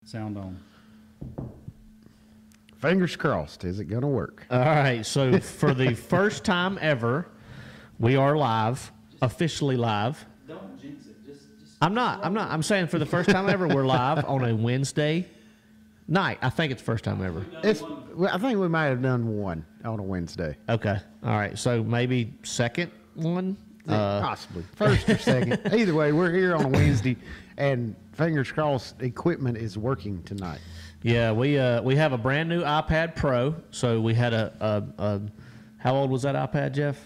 Sound on. Fingers crossed. Is it going to work? All right. So for the first time ever, we are live, officially live. Don't jinx it. Just I'm not. I'm saying for the first time ever, we're live on a Wednesday night. I think it's the first time ever. I think we might have done one on a Wednesday. Okay. All right. So maybe second one? Possibly. First or second. Either way, we're here on a Wednesday, and fingers crossed, equipment is working tonight. Yeah, we have a brand new iPad Pro. So we had a how old was that iPad, Jeff?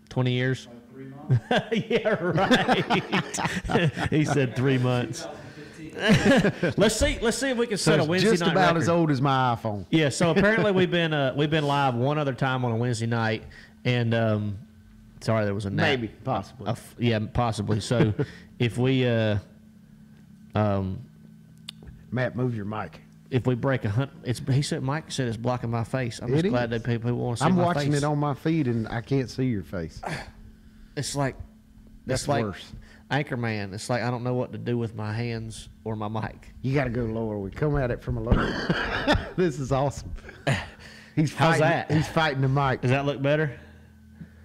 20 years? like 3 months. Yeah, right. He said 3 months. Let's see if we can set a Wednesday just night about record. as old as my iPhone. Yeah, so apparently we've been live one other time on a Wednesday night, and sorry, there was a nap. Maybe, possibly. Yeah, possibly. So if we Matt, move your mic. if we break Mike said it's blocking my face. I'm just It glad is. that people want to see I'm my watching face. it on my feed, and I can't see your face. It's like That's it's like worse. Anchorman. It's like I don't know what to do with my hands or my mic. You got to go lower. We come at it from a lower. This is awesome. He's How's fighting, that? He's fighting the mic. Does that look better?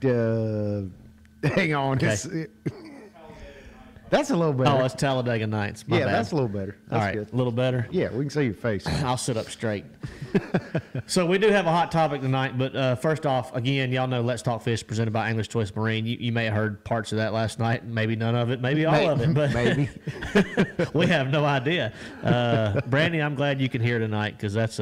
Hang on. Okay. That's a little better. Oh, it's Talladega Nights. My yeah, bad. that's a little better. That's All right, good. a little better. Yeah, we can see your face. I'll sit up straight. So we do have a hot topic tonight, but first off, again, y'all know Let's Talk Fish presented by English Choice Marine. You may have heard parts of that last night, maybe none of it, maybe all of it, but Maybe. we have no idea. Brandy, I'm glad you can hear tonight because that's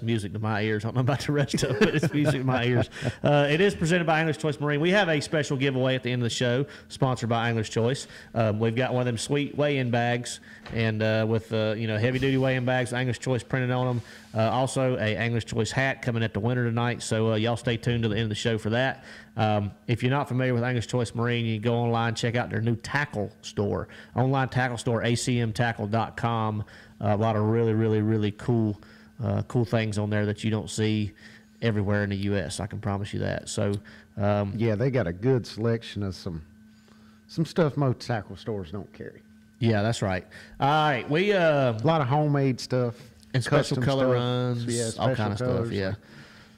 music to my ears. I don't know about the rest of it, but it's music to my ears. It is presented by English Choice Marine. We have a special giveaway at the end of the show, sponsored by English Choice. We've got one of them sweet weigh-in bags, and with heavy-duty weigh-in bags, English Choice printed on them. Also, a English Choice hat coming at the winter tonight. So y'all stay tuned to the end of the show for that. If you're not familiar with English Choice Marine, you can go online, check out their new tackle store, online tackle store, acmtackle.com. A lot of really, really, really cool things on there that you don't see everywhere in the U.S. I can promise you that. So Yeah, they got a good selection of some stuff most tackle stores don't carry. yeah, that's right. All right, we A lot of homemade stuff. and special custom color stuff. runs, Yeah, all special kind of colors. stuff.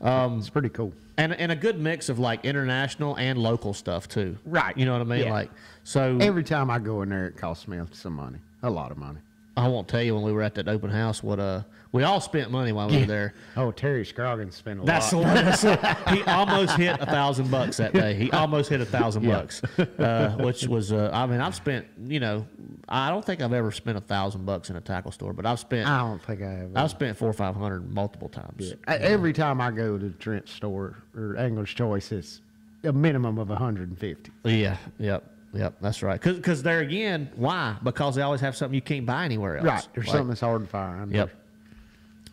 Yeah. It's pretty cool. And a good mix of like international and local stuff too. Right. You know what I mean? Yeah. Like so. Every time I go in there, it costs me some money. A lot of money. I won't tell you when we were at that open house what we all spent money while we were there. Oh, Terry Scroggins spent a That's the lot. one. He almost hit $1,000 that day. He almost hit $1,000, which was I've spent I don't think I've ever spent $1,000 in a tackle store, but I've spent I don't think I have. I've spent $400 or $500 multiple times. Every time I go to the Trent store or English Choice, it's a minimum of 150. Yeah. Yep, that's right. Because there again, why? Because they always have something you can't buy anywhere else. Right. There's something that's hard to find. Yep.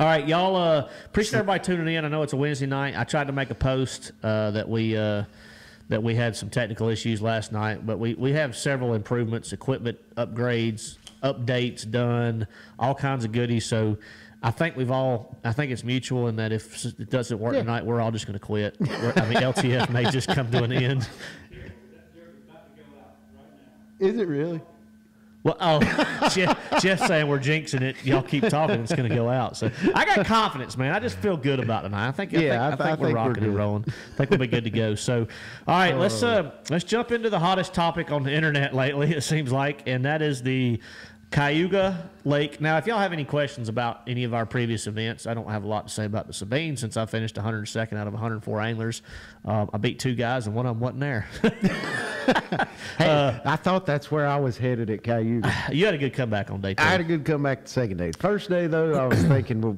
All right, y'all. Appreciate everybody tuning in. I know it's a Wednesday night. I tried to make a post that we had some technical issues last night, but we have several improvements, equipment upgrades, updates done, all kinds of goodies. So I think I think it's mutual in that if it doesn't work tonight, we're all just going to quit. LTF may just come to an end. Is it really? Well, Jeff's saying we're jinxing it. Y'all keep talking, it's going to go out. So I got confidence, man. I just feel good about tonight. I think we're rocking and rolling. I think we'll be good to go. So, all right, let's jump into the hottest topic on the internet lately. It seems like, and that is the Cayuga Lake. Now, if y'all have any questions about any of our previous events, I don't have a lot to say about the Sabine since I finished 102nd out of 104 anglers. I beat 2 guys, and one of them wasn't there. Hey, I thought that's where I was headed at Cayuga. You had a good comeback on day 2. I had a good comeback the second day. First day, though, I was thinking, well,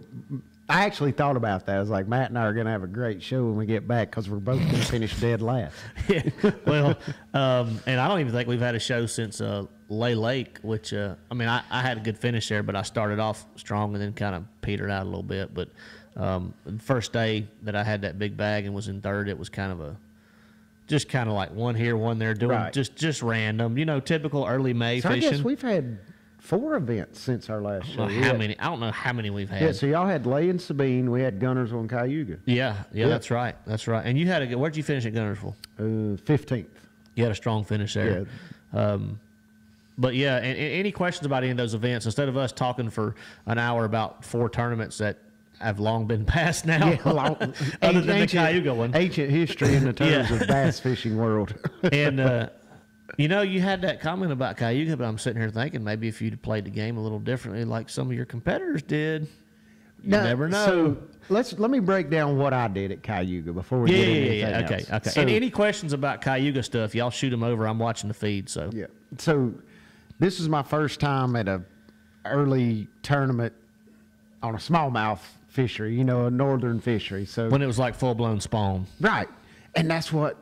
I actually thought about that. I was like, Matt and I are going to have a great show when we get back because we're both going to finish dead last. Yeah, well, and I don't even think we've had a show since Lay Lake, which, I had a good finish there, but I started off strong and then kind of petered out a little bit. But the first day that I had that big bag and was in third, it was kind of like one here, one there, doing Right. just random, typical early May So fishing. I guess we've had 4 events since our last show. I don't know how many we've had. Yeah, so y'all had Lay and Sabine. We had Gunners on Cayuga. Yeah, that's right. And you had where'd you finish at Gunnersville? 15th. You had a strong finish there. But yeah, and any questions about any of those events? Instead of us talking for an hour about 4 tournaments that have long been passed now, other than the Cayuga one, ancient history in the terms of bass fishing world. And you know, you had that comment about Cayuga, but I'm sitting here thinking maybe if you'd played the game a little differently, like some of your competitors did, you never know. So let me break down what I did at Cayuga before we get into anything else. Okay. So, and any questions about Cayuga stuff, y'all shoot them over. I'm watching the feed, so yeah. So this is my first time at a early tournament on a smallmouth fishery, you know, a northern fishery. So when it was like full blown spawn, right, and that's what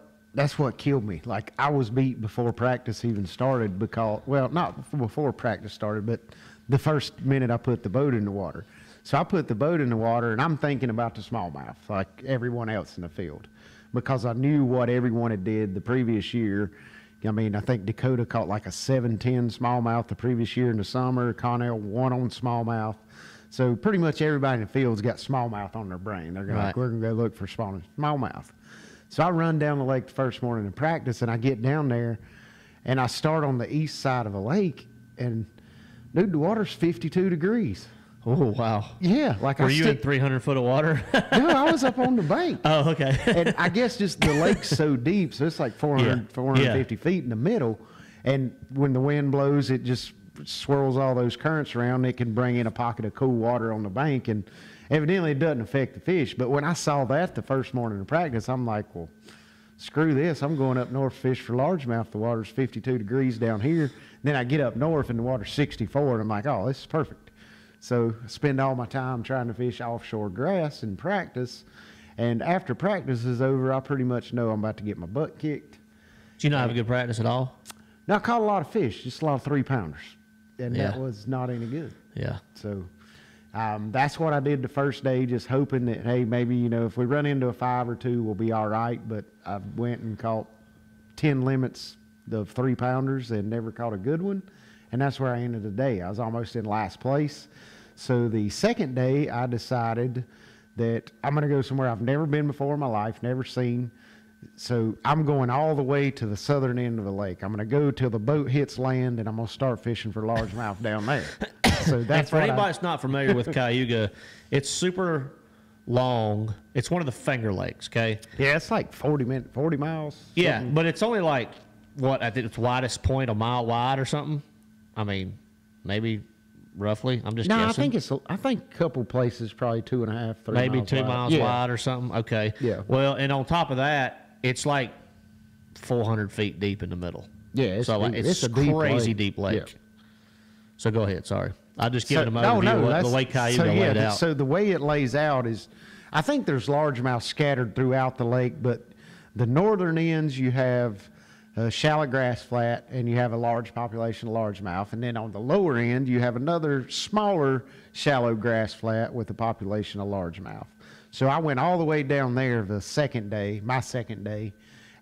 killed me. Like, I was beat before practice even started because, well, not before practice started, but the first minute I put the boat in the water. So I put the boat in the water, and I'm thinking about the smallmouth like everyone else in the field, because I knew what everyone had did the previous year. I mean, I think Dakota caught like a 710 smallmouth the previous year in the summer. Connell won on smallmouth. So pretty much everybody in the field's got smallmouth on their brain. They're going like, we're going to go look for smallmouth. So I run down the lake the first morning in practice, and I get down there, and I start on the east side of the lake, and dude, the water's 52 degrees. Oh, wow. Yeah. Like, were you in 300 foot of water? No, I was up on the bank. Oh, okay. And I guess just the lake's so deep, so it's like 450 feet in the middle. And when the wind blows, it just swirls all those currents around. It can bring in a pocket of cool water on the bank, and evidently it doesn't affect the fish. But when I saw that the first morning of practice, I'm like, well, screw this. I'm going up north to fish for largemouth. The water's 52 degrees down here. Then I get up north, and the water's 64, and I'm like, oh, this is perfect. So I spend all my time trying to fish offshore grass in practice. And after practice is over, I pretty much know I'm about to get my butt kicked. Do you not have a good practice at all? No, I caught a lot of fish, just a lot of 3-pounders. And that was not any good. Yeah. So that's what I did the first day, just hoping that, hey, maybe, you know, if we run into a 5 or 2, we'll be all right. But I went and caught 10 limits of 3-pounders and never caught a good one. And that's where I ended the day. I was almost in last place. So the second day, I decided that I'm going to go somewhere I've never been before in my life, never seen. So I'm going all the way to the southern end of the lake. I'm going to go till the boat hits land, and I'm going to start fishing for largemouth down there. So that's for anybody that's not familiar with Cayuga, it's super long. It's one of the Finger Lakes, okay? Yeah, it's like 40 miles. Yeah, something. but it's only like, what, I think it's widest point a mile wide or something? I mean, maybe roughly. I'm just guessing. I think a couple places probably 2.5, 3 maybe miles 2 wide. miles wide or something. Okay. Yeah. Well, and on top of that, it's like 400 feet deep in the middle. Yeah, it's so like, deep. it's a crazy deep lake. Yeah. So go ahead. Sorry, I just giving them an overview of the way Cayuga laid out. So the way it lays out is, I think there's largemouth scattered throughout the lake, but the northern ends you have a shallow grass flat, and you have a large population of largemouth. And then on the lower end, you have another smaller shallow grass flat with a population of largemouth. So I went all the way down there the second day, my second day,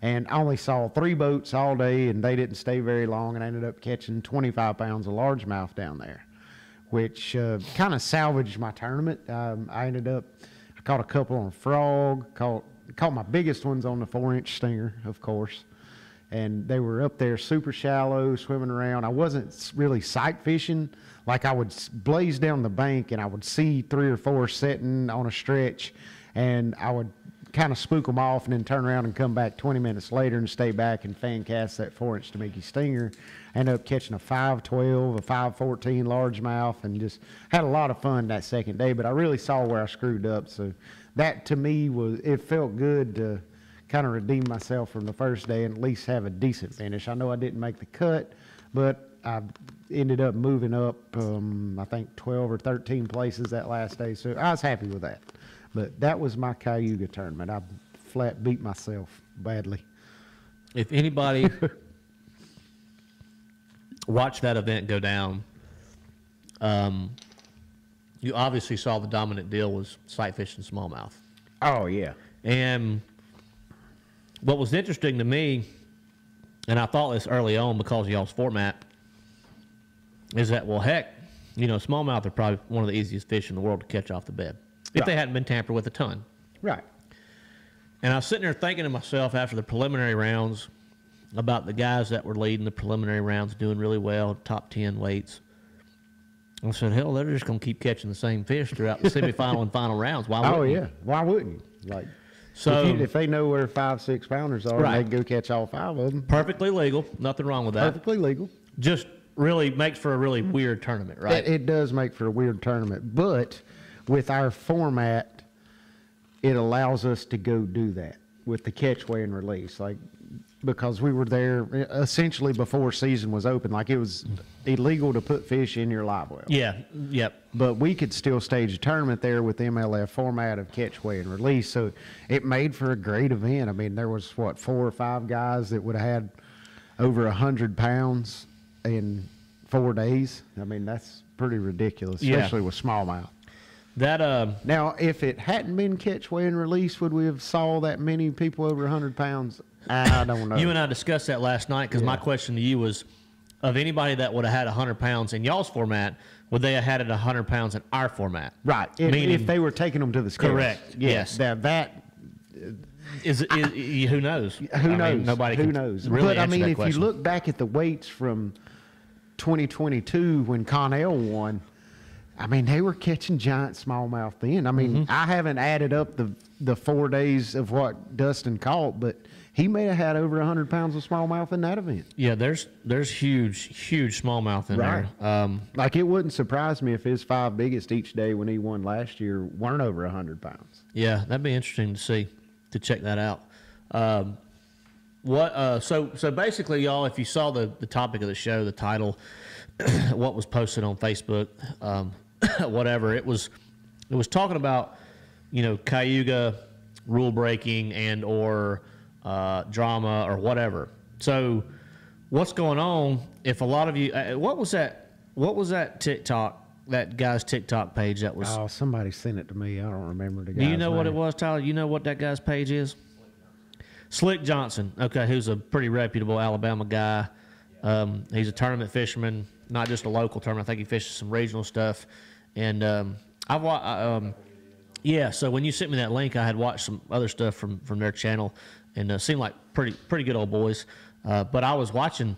and I only saw 3 boats all day, and they didn't stay very long, and I ended up catching 25 pounds of largemouth down there, which kind of salvaged my tournament. I caught a couple on a frog, caught my biggest ones on the 4-inch stinger, of course. And they were up there super shallow, swimming around. I wasn't really sight fishing. Like, I would blaze down the bank, and I would see 3 or 4 sitting on a stretch, and I would kind of spook them off and then turn around and come back 20 minutes later and stay back and fan cast that 4-inch Tamiki stinger. Ended up catching a 512, a 514 largemouth, and just had a lot of fun that second day. But I really saw where I screwed up. So that, to me, it felt good to kind of redeem myself from the first day and at least have a decent finish. I know I didn't make the cut, but I ended up moving up, I think 12 or 13 places that last day. So I was happy with that. But that was my Cayuga tournament. I flat beat myself badly. If anybody watched that event go down, you obviously saw the dominant deal was sight fishing smallmouth. Oh, yeah. And what was interesting to me, and I thought this early on because of y'all's format, is that, well, heck, you know, smallmouth are probably one of the easiest fish in the world to catch off the bed if they hadn't been tampered with a ton. Right. And I was sitting there thinking to myself after the preliminary rounds, about the guys that were leading the preliminary rounds, doing really well, top 10 weights. I said, hell, they're just going to keep catching the same fish throughout the semifinal and final rounds. Why wouldn't you? Oh, yeah. Why wouldn't you? Like, so, if they know where 5, 6 pounders are, right. they can go catch all 5 of them. Perfectly legal. Nothing wrong with that. Perfectly legal. Just really makes for a really weird tournament, right? It does make for a weird tournament. But with our format, it allows us to go do that with the catch, weigh, and release. Like, because we were there essentially before season was open. Like, it was illegal to put fish in your live well. Yeah, yep. But we could still stage a tournament there with the MLF format of catch, weigh, and release. So it made for a great event. I mean, there was, 4 or 5 guys that would have had over 100 pounds in 4 days. I mean, that's pretty ridiculous, especially with smallmouth. That Now, if it hadn't been catch, weigh, and release, would we have saw that many people over 100 pounds? I don't know. You and I discussed that last night because my question to you was, of anybody that would have had 100 pounds in y'all's format, would they have had it 100 pounds in our format? Right. If they were taking them to the scales. Correct. Yes. That who knows? Who knows? Nobody Who can knows? really But I answer mean, that if question. you look back at the weights from 2022 when Connell won, I mean, they were catching giant smallmouth then. I mean, I haven't added up the 4 days of what Dustin caught, but he may have had over 100 pounds of smallmouth in that event. Yeah, there's huge smallmouth in Right. there. Like, it wouldn't surprise me if his 5 biggest each day when he won last year weren't over 100 pounds. Yeah, that'd be interesting to see, to check that out. So basically, y'all, if you saw the topic of the show, the title, what was posted on Facebook, whatever, it was talking about, Cayuga rule breaking and or drama or whatever. So what's going on? If a lot of you, what was that TikTok? That guy's TikTok page that was. Oh, somebody sent it to me. I don't remember the guy's Do you know what it name. was, Tyler? You know what that guy's page is? Slick Johnson. Okay, who's a pretty reputable Alabama guy. He's a tournament fisherman, not just a local tournament. I think he fishes some regional stuff. And yeah. So when you sent me that link, I had watched some other stuff from their channel, and seemed like pretty good old boys. But I was watching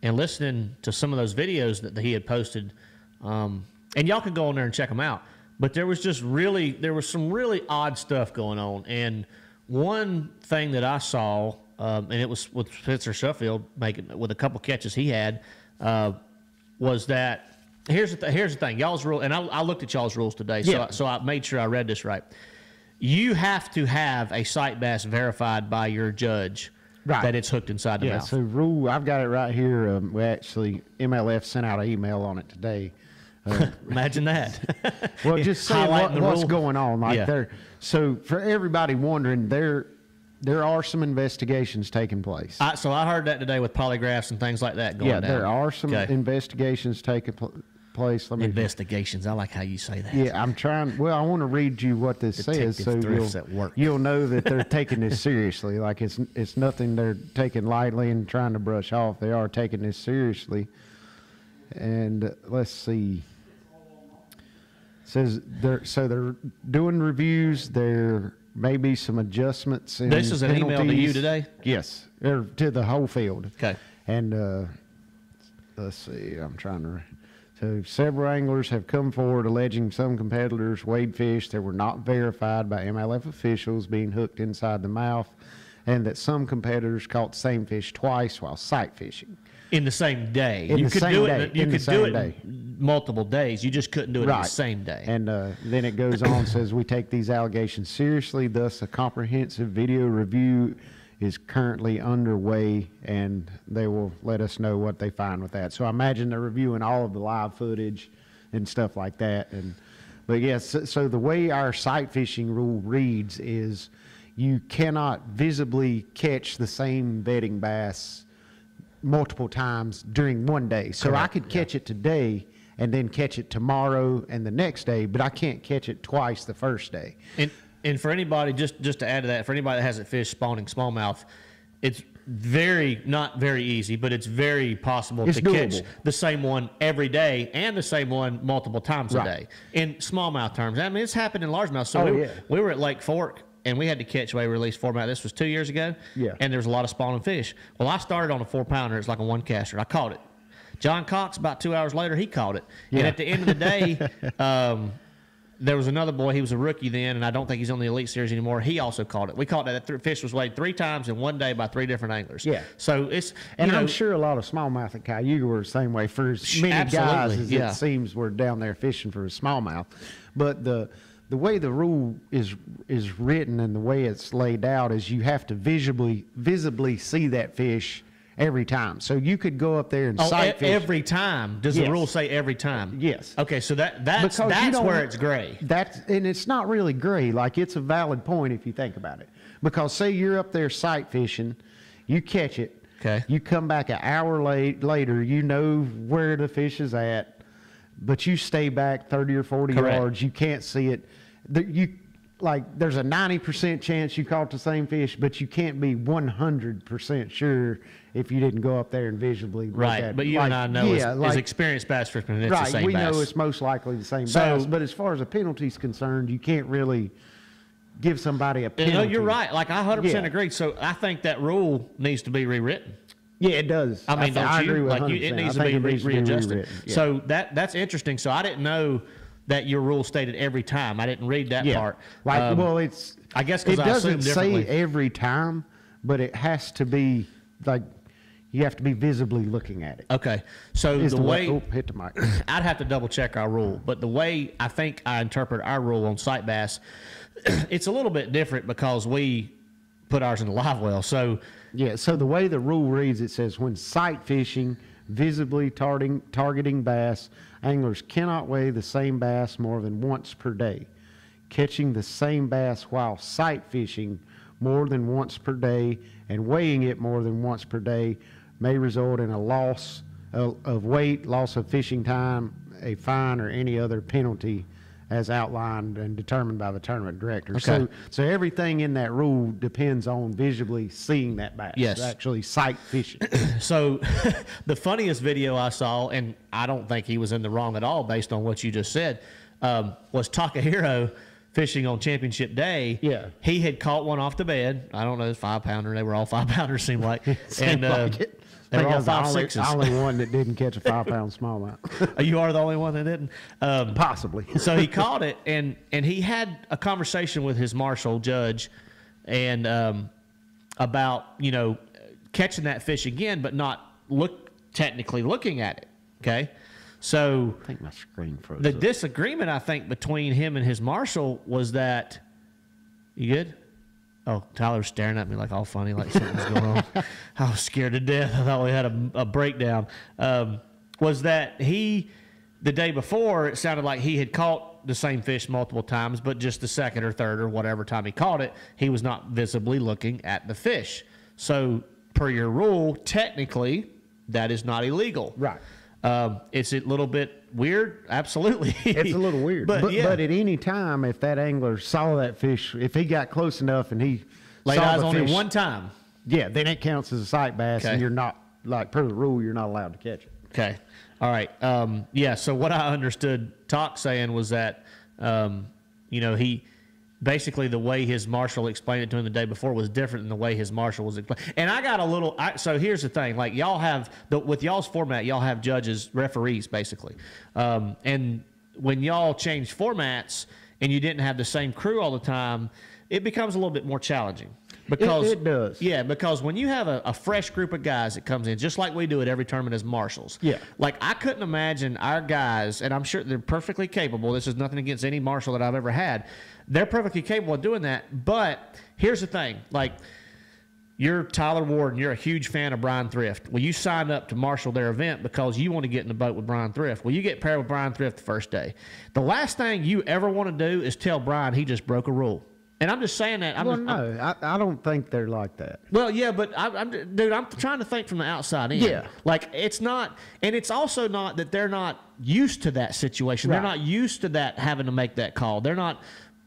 and listening to some of those videos that he had posted. And y'all can go on there and check them out. But there was some really odd stuff going on. And one thing that I saw, and it was with Spencer Sheffield with a couple catches he had, was that here's the thing, y'all's rule, and I looked at y'all's rules today, so I made sure I read this right. You have to have a sight bass verified by your judge that it's hooked inside the mouth. So I've got it right here. We actually, MLF sent out an email on it today. Imagine that. Well, just saying what's going on. So for everybody wondering, there are some investigations taking place. So I heard that today with polygraphs and things like that going down. There are some investigations taking place. Investigations. I like how you say that. Yeah, I'm trying. Well, I want to read you what this says, so you'll know that they're taking this seriously. Like, it's nothing they're taking lightly and trying to brush off. They are taking this seriously. And let's see. It says they're doing reviews. There may be some adjustments. This is an email to you today? Yes, or to the whole field. Okay. And let's see. So several anglers have come forward alleging some competitors weighed fish that were not verified by MLF officials being hooked inside the mouth, and that some competitors caught the same fish twice while sight fishing. In the same day. You could do it multiple days. You just couldn't do it in the same day. And then it goes on, says, we take these allegations seriously. Thus, a comprehensive video review is currently underway, and they will let us know what they find with that. So I imagine they're reviewing all of the live footage and stuff like that. But yes, so the way our sight fishing rule reads is you cannot visibly catch the same bedding bass multiple times during one day. So I could catch it today and then catch it tomorrow and the next day, but I can't catch it twice the first day. And for anybody, just to add to that, for anybody that hasn't fished spawning smallmouth, it's not very easy, but it's very possible to catch the same one every day and the same one multiple times a day. In smallmouth terms, I mean, it's happened in largemouth. So we were at Lake Fork, and we had to catch weight release format. This was 2 years ago. Yeah. And there was a lot of spawning fish. Well, I started on a 4-pounder. It's like a 1-caster. I caught it. John Cox, about 2 hours later, he caught it. Yeah. And at the end of the day, there was another boy. He was a rookie then, and I don't think he's on the Elite Series anymore. He also caught it. We caught it. That fish was weighed 3 times in one day by 3 different anglers. Yeah. So it's And I'm sure a lot of smallmouth at Cayuga were the same way. For as many guys as it seems were down there fishing for a smallmouth. But the way the rule is written and the way it's laid out is you have to visibly see that fish every time. So you could go up there and sight fish. Every time? Does the rule say every time? Yes. Okay, so that's where it's gray. And it's not really gray. Like, it's a valid point if you think about it. Because say you're up there sight fishing, you catch it. Okay. You come back an hour later, you know where the fish is at, but you stay back 30 or 40 yards. You can't see it. There's a 90% chance you caught the same fish, but you can't be 100% sure if you didn't go up there and visibly look at it. But you and I know as experienced bass fishermen, it's the same bass. We know it's most likely the same bass. But as far as a penalty is concerned, you can't really give somebody a penalty. No, you're right. Like, I 100% agree. So I think that rule needs to be rewritten. Yeah, it does. I mean, I agree with 100%. It needs to be readjusted. Yeah. So that's interesting. So I didn't know that your rule stated every time. I didn't read that part. Right. Well, it's. I guess because it I assumed doesn't differently. say every time, but it has to be like you have to be visibly looking at it. Okay. So the way hit the mic. I'd have to double check our rule, but the way I think I interpret our rule on sight bass, it's a little bit different because we put ours in the live well. So yeah. So the way the rule reads, it says when sight fishing, visibly targeting bass, anglers cannot weigh the same bass more than once per day. Catching the same bass while sight fishing more than once per day and weighing it more than once per day may result in a loss of weight, loss of fishing time, a fine, or any other penalty as outlined and determined by the tournament director. Okay. So everything in that rule depends on visibly seeing that bass. Yes. Actually sight fishing. So the funniest video I saw, and I don't think he was in the wrong at all based on what you just said, was Takahiro fishing on championship day. Yeah. He had caught one off the bed. I don't know, 5-pounder. They were all 5-pounders, seemed like. Seemed like it. They were all the 5-6s. only one that didn't catch a 5-pound smallmouth. You are the only one that didn't? Possibly. So he caught it, and he had a conversation with his marshal judge and about, catching that fish again, but not technically looking at it, okay? So I think my screen froze the up. disagreement, I think, between him and his marshal was that, you good? Oh, Tyler's staring at me like all funny, like something's going on. I was scared to death. I thought we had a breakdown. Was that the day before, it sounded like he had caught the same fish multiple times, but just the second or third or whatever time he caught it, he was not visibly looking at the fish. So per your rule, technically, that is not illegal. Right. It's a little bit weird. Absolutely. It's a little weird. But at any time, if that angler saw that fish, if he got close enough and he laid saw eyes the on fish, it one time. Yeah, then it counts as a sight bass, and you're not, like, per the rule, you're not allowed to catch it. Okay. All right. So what I understood Talk saying was that, he basically the way his marshal explained it to him the day before was different than the way his marshal was explaining. And I got a little. So here's the thing: like y'all have with y'all's format, y'all have judges, referees, basically. And when y'all change formats and you didn't have the same crew all the time, it becomes a little bit more challenging. Because it does. Yeah, because when you have a fresh group of guys that comes in, just like we do at every tournament as marshals. Yeah. Like, I couldn't imagine our guys, and I'm sure they're perfectly capable. This is nothing against any marshal that I've ever had. They're perfectly capable of doing that. But here's the thing. Like, you're Tyler Warden. You're a huge fan of Brian Thrift. Well, you signed up to marshal their event because you want to get in the boat with Brian Thrift. Well, you get paired with Brian Thrift the first day. The last thing you ever want to do is tell Brian he just broke a rule. And I'm just saying that. I don't think they're like that. Well, yeah, but I'm trying to think from the outside in. Yeah. Like, it's not, and it's also not that they're not used to that situation. Right. They're not used to that, having to make that call. They're not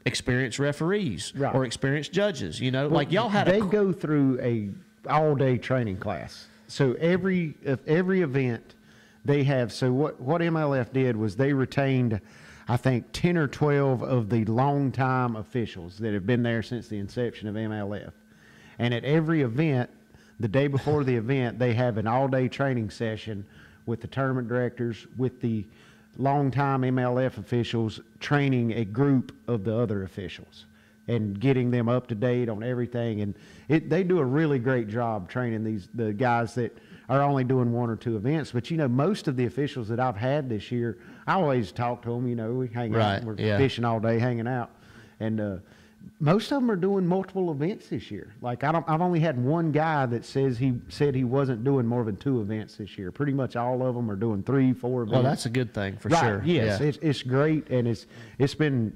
experienced referees or experienced judges. Like y'all had. They go through a all-day training class. So every event they have. So what MLF did was they retained, I think 10 or 12 of the longtime officials that have been there since the inception of MLF. And at every event, the day before the event, they have an all-day training session with the tournament directors, with the longtime MLF officials, training a group of the other officials and getting them up to date on everything. And they do a really great job training the guys that are only doing 1 or 2 events. But, you know, most of the officials that I've had this year, I always talk to them, you know, we hang out, we're fishing all day, hanging out. And most of them are doing multiple events this year. Like, I've only had one guy that said he wasn't doing more than 2 events this year. Pretty much all of them are doing 3, 4 events. Well, that's a good thing for sure. Yes, yeah. it's great, and it's been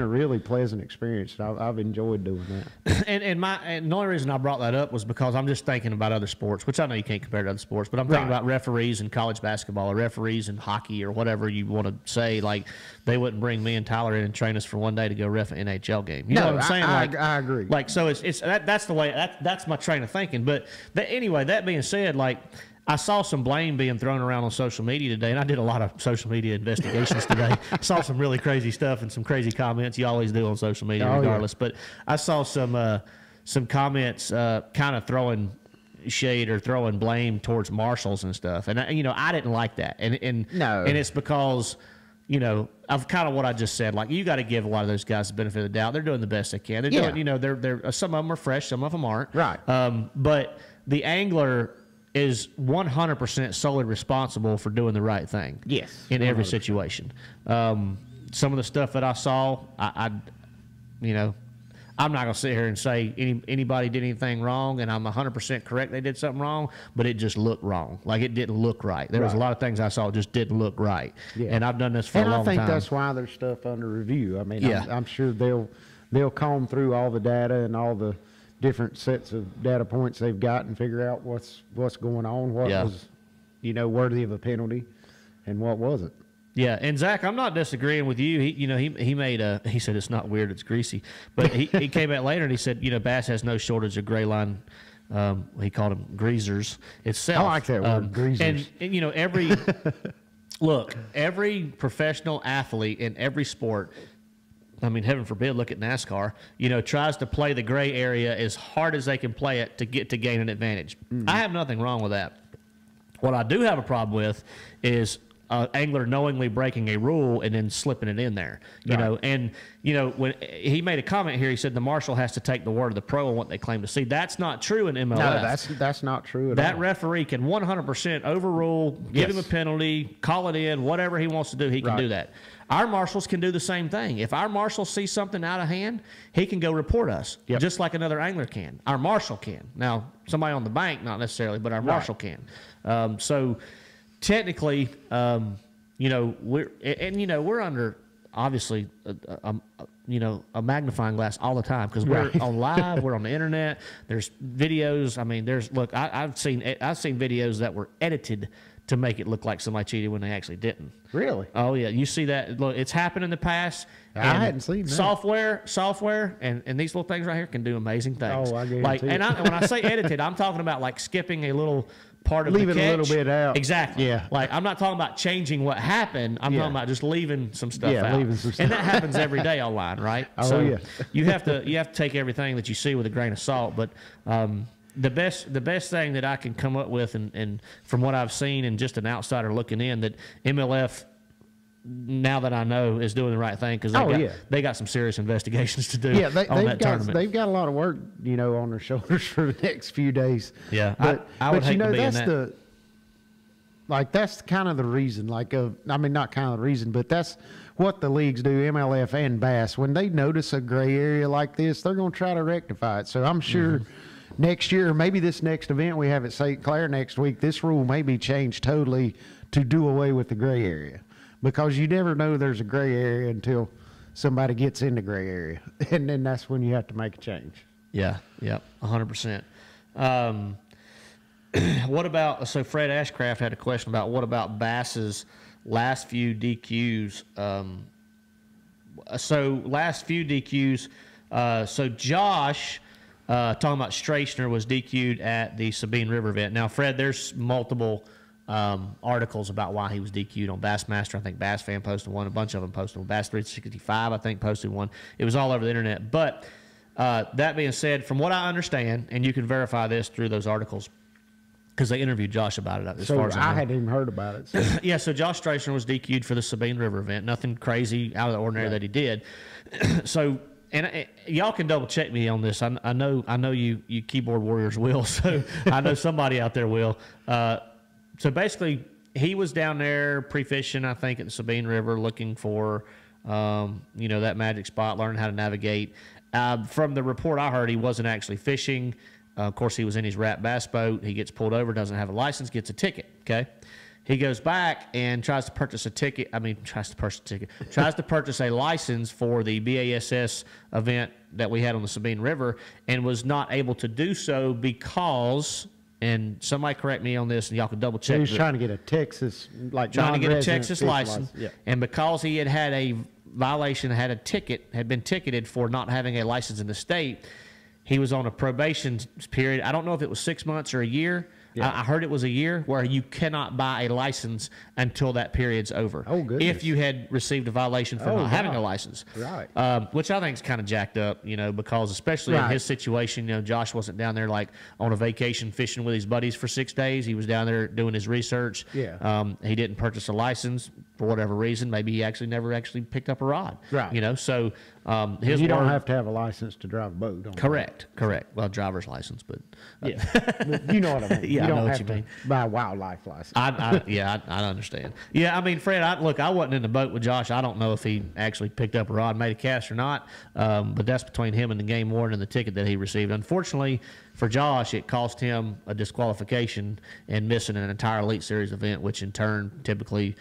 a really pleasant experience. I've enjoyed doing that. And the only reason I brought that up was because I'm just thinking about other sports, which I know you can't compare to other sports, but I'm thinking about referees in college basketball or referees in hockey or whatever you want to say. Like, they wouldn't bring me and Tyler in and train us for one day to go ref an NHL game. You know what I'm saying? I agree. Like, so that's the way that's my train of thinking. But anyway, that being said, like, I saw some blame being thrown around on social media today, and I did a lot of social media investigations today. I saw some really crazy stuff and some crazy comments. You always do on social media, regardless. Yeah. But I saw some comments kind of throwing shade or throwing blame towards marshals and stuff. And I didn't like that. And it's because, you know, of kind of what I just said. Like, you got to give a lot of those guys the benefit of the doubt. They're doing the best they can. They're doing, you know, they're some of them are fresh, some of them aren't. Right. But the angler is 100% solely responsible for doing the right thing. Yes. In every situation. Some of the stuff that I saw, you know, I'm not going to sit here and say anybody did anything wrong, and I'm 100% correct they did something wrong, but it just looked wrong. Like, it didn't look right. There was a lot of things I saw just didn't look right. Yeah. And I've done this for a long time. And I think that's why there's stuff under review. I mean, I'm sure they'll comb through all the data and all the different sets of data points they've got and figure out what's going on, what was, you know, worthy of a penalty and what wasn't. Yeah, and Zach, I'm not disagreeing with you. He said it's not weird, it's greasy. But he came out later and he said, you know, bass has no shortage of gray line. He called them greasers itself. I like that word, greasers. And you know, every professional athlete in every sport, I mean, heaven forbid, look at NASCAR, you know, tries to play the gray area as hard as they can play it to gain an advantage. I have nothing wrong with that. What I do have a problem with is angler knowingly breaking a rule and then slipping it in there, you know. And, you know, when he made a comment here, he said the marshal has to take the word of the pro on what they claim to see. That's not true in MLS. No, that's not true at all. That referee can 100% overrule, give him a penalty, call it in, whatever he wants to do, he can do that. Our marshals can do the same thing. If our marshal sees something out of hand, he can go report us, just like another angler can. Our marshal can. Now, somebody on the bank, not necessarily, but our marshal can. So technically, you know, we're under obviously a magnifying glass all the time because we're on live, we're on the internet. There's videos. I mean, I've seen videos that were edited to make it look like somebody cheated when they actually didn't. Really? Oh yeah, you see that? Look, it's happened in the past. I hadn't seen that. Software, and these little things right here can do amazing things. Oh, I guarantee when I say edited, I'm talking about like skipping a little part of the catch. Leaving a little bit out. Exactly. Yeah. Like, I'm not talking about changing what happened. I'm talking about just leaving some stuff out. Leaving some stuff. And that happens every day online, right? Oh, so yeah. you have to take everything that you see with a grain of salt. But the best thing that I can come up with, and from what I've seen and just an outsider looking in, that MLF, now that I know, is doing the right thing because they got some serious investigations to do on that tournament. They've got a lot of work, you know, on their shoulders for the next few days. Yeah, but I would hate you know, to be that's in that. that's kind of the reason. I mean, not kind of the reason, but that's what the leagues do, MLF and Bass. When they notice a gray area like this, they're going to try to rectify it. So I'm sure next year, maybe this next event we have at St. Clair next week, this rule may be changed totally to do away with the gray area. Because you never know there's a gray area until somebody gets in the gray area. And then that's when you have to make a change. Yeah, 100%. What about, so Fred Ashcraft had a question about what about Bass's last few DQs. So last few DQs, so Josh, talking about Strachner, was DQ'd at the Sabine River event. Now, Fred, there's multiple articles about why he was DQ'd on Bassmaster. I think Bass Fan posted one. A bunch of them posted one. Bass 365, I think, posted one. It was all over the internet. But that being said, from what I understand, and you can verify this through those articles, because they interviewed Josh about it. As far as I know. hadn't even heard about it. So. Yeah, so Josh Strasner was DQ'd for the Sabine River event. Nothing crazy out of the ordinary that he did. So, and y'all can double check me on this. I know you keyboard warriors will. So I know somebody out there will. So basically, he was down there pre-fishing, I think, at the Sabine River, looking for that magic spot, learning how to navigate. From the report I heard, he wasn't actually fishing. Of course, he was in his wrap bass boat. He gets pulled over, doesn't have a license, gets a ticket. Okay, he goes back and tries to purchase a ticket. Tries to purchase a license for the BASS event that we had on the Sabine River, and was not able to do so because. And somebody correct me on this, and y'all can double check. He was trying to get a Texas, Texas license, yeah. And because he had a violation, had been ticketed for not having a license in the state. He was on a probation period. I don't know if it was 6 months or a year. Yeah. I heard it was a year where you cannot buy a license until that period's over. Oh, goodness. If you had received a violation for not having a license. Right. Which I think is kind of jacked up, because especially in his situation, Josh wasn't down there like on a vacation fishing with his buddies for 6 days. He was down there doing his research. Yeah. He didn't purchase a license for whatever reason. Maybe he never actually picked up a rod. Right. So you don't have to have a license to drive a boat. Correct. Well, driver's license, but yeah, you know what I mean. Yeah, you don't I know have what you mean. Buy a wildlife license. I understand. Yeah, Fred, I wasn't in the boat with Josh. I don't know if he actually picked up a rod, made a cast or not, but that's between him and the game warden and the ticket that he received. Unfortunately for Josh, it cost him a disqualification and missing an entire Elite Series event, which in turn typically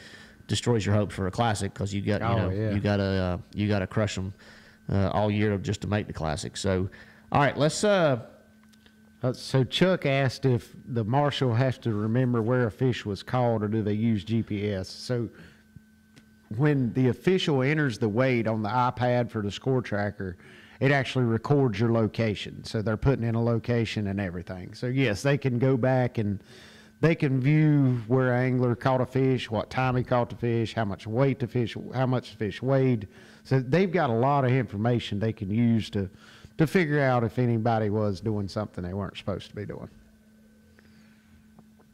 destroys your hopes for a classic because you got you gotta crush them all year just to make the classic. So, all right, let's. So Chuck asked if the marshal has to remember where a fish was caught, or do they use GPS? So when the official enters the weight on the iPad for the score tracker, it actually records your location. So they're putting in a location and everything. So yes, they can go back and they can view where an angler caught a fish, what time he caught the fish, how much weight the fish, how much the fish weighed. So they've got a lot of information they can use to figure out if anybody was doing something they weren't supposed to be doing.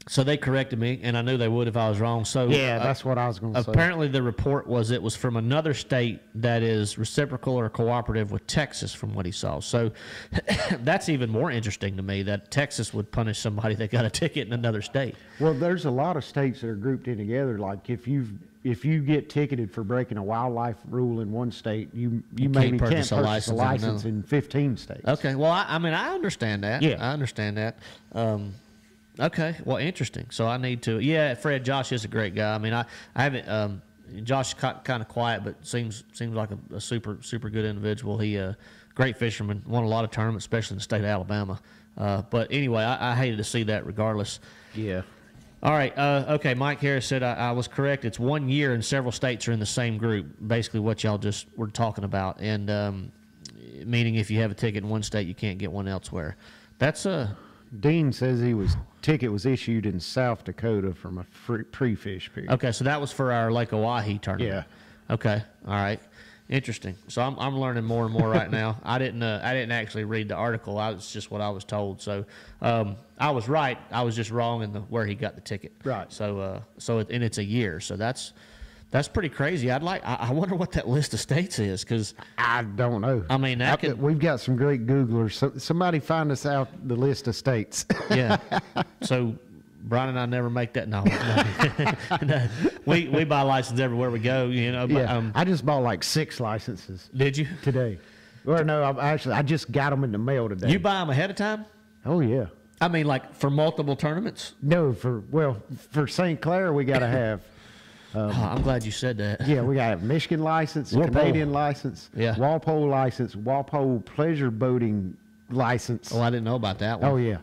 So they corrected me, and I knew they would if I was wrong. So yeah, that's what I was going to say. Apparently the report was it was from another state that is reciprocal or cooperative with Texas from what he saw. So that's even more interesting to me that Texas would punish somebody that got a ticket in another state. Well, there's a lot of states that are grouped in together. Like if you get ticketed for breaking a wildlife rule in one state, you maybe can't purchase a license in 15 states. Okay, well, I understand that. Yeah. I understand that. Okay, well, interesting. So I need to. Yeah, Fred, Josh is a great guy. I haven't. Josh kind of quiet, but seems like a super good individual. He great fisherman, won a lot of tournaments, especially in the state of Alabama. But anyway, I hated to see that regardless. Yeah. All right. Okay. Mike Harris said I was correct. It's 1 year and several states are in the same group. Basically, what y'all just were talking about, and meaning if you have a ticket in one state, you can't get one elsewhere. That's Dean says ticket was issued in South Dakota from a pre-fish period. Okay, so that was for our Lake Oahe tournament. Yeah. Okay. All right. Interesting. So I'm learning more and more right now. I didn't actually read the article. It's just what I was told. So I was right. I was just wrong in where he got the ticket. Right. So and it's a year. So that's pretty crazy. I wonder what that list of states is because I don't know. We've got some great Googlers. So somebody find us out the list of states. Yeah. So Brian and I never make that. No. No. We buy licenses everywhere we go. But, yeah. I just bought like 6 licenses. Did you today? Well, no. I just got them in the mail today. You buy them ahead of time? Oh yeah. Like for multiple tournaments? No, for St. Clair we got to have. I'm glad you said that. Yeah, we got to have Michigan license, Walpole. Canadian license, yeah. Walpole license, Walpole pleasure boating license. Oh, I didn't know about that one. Oh yeah.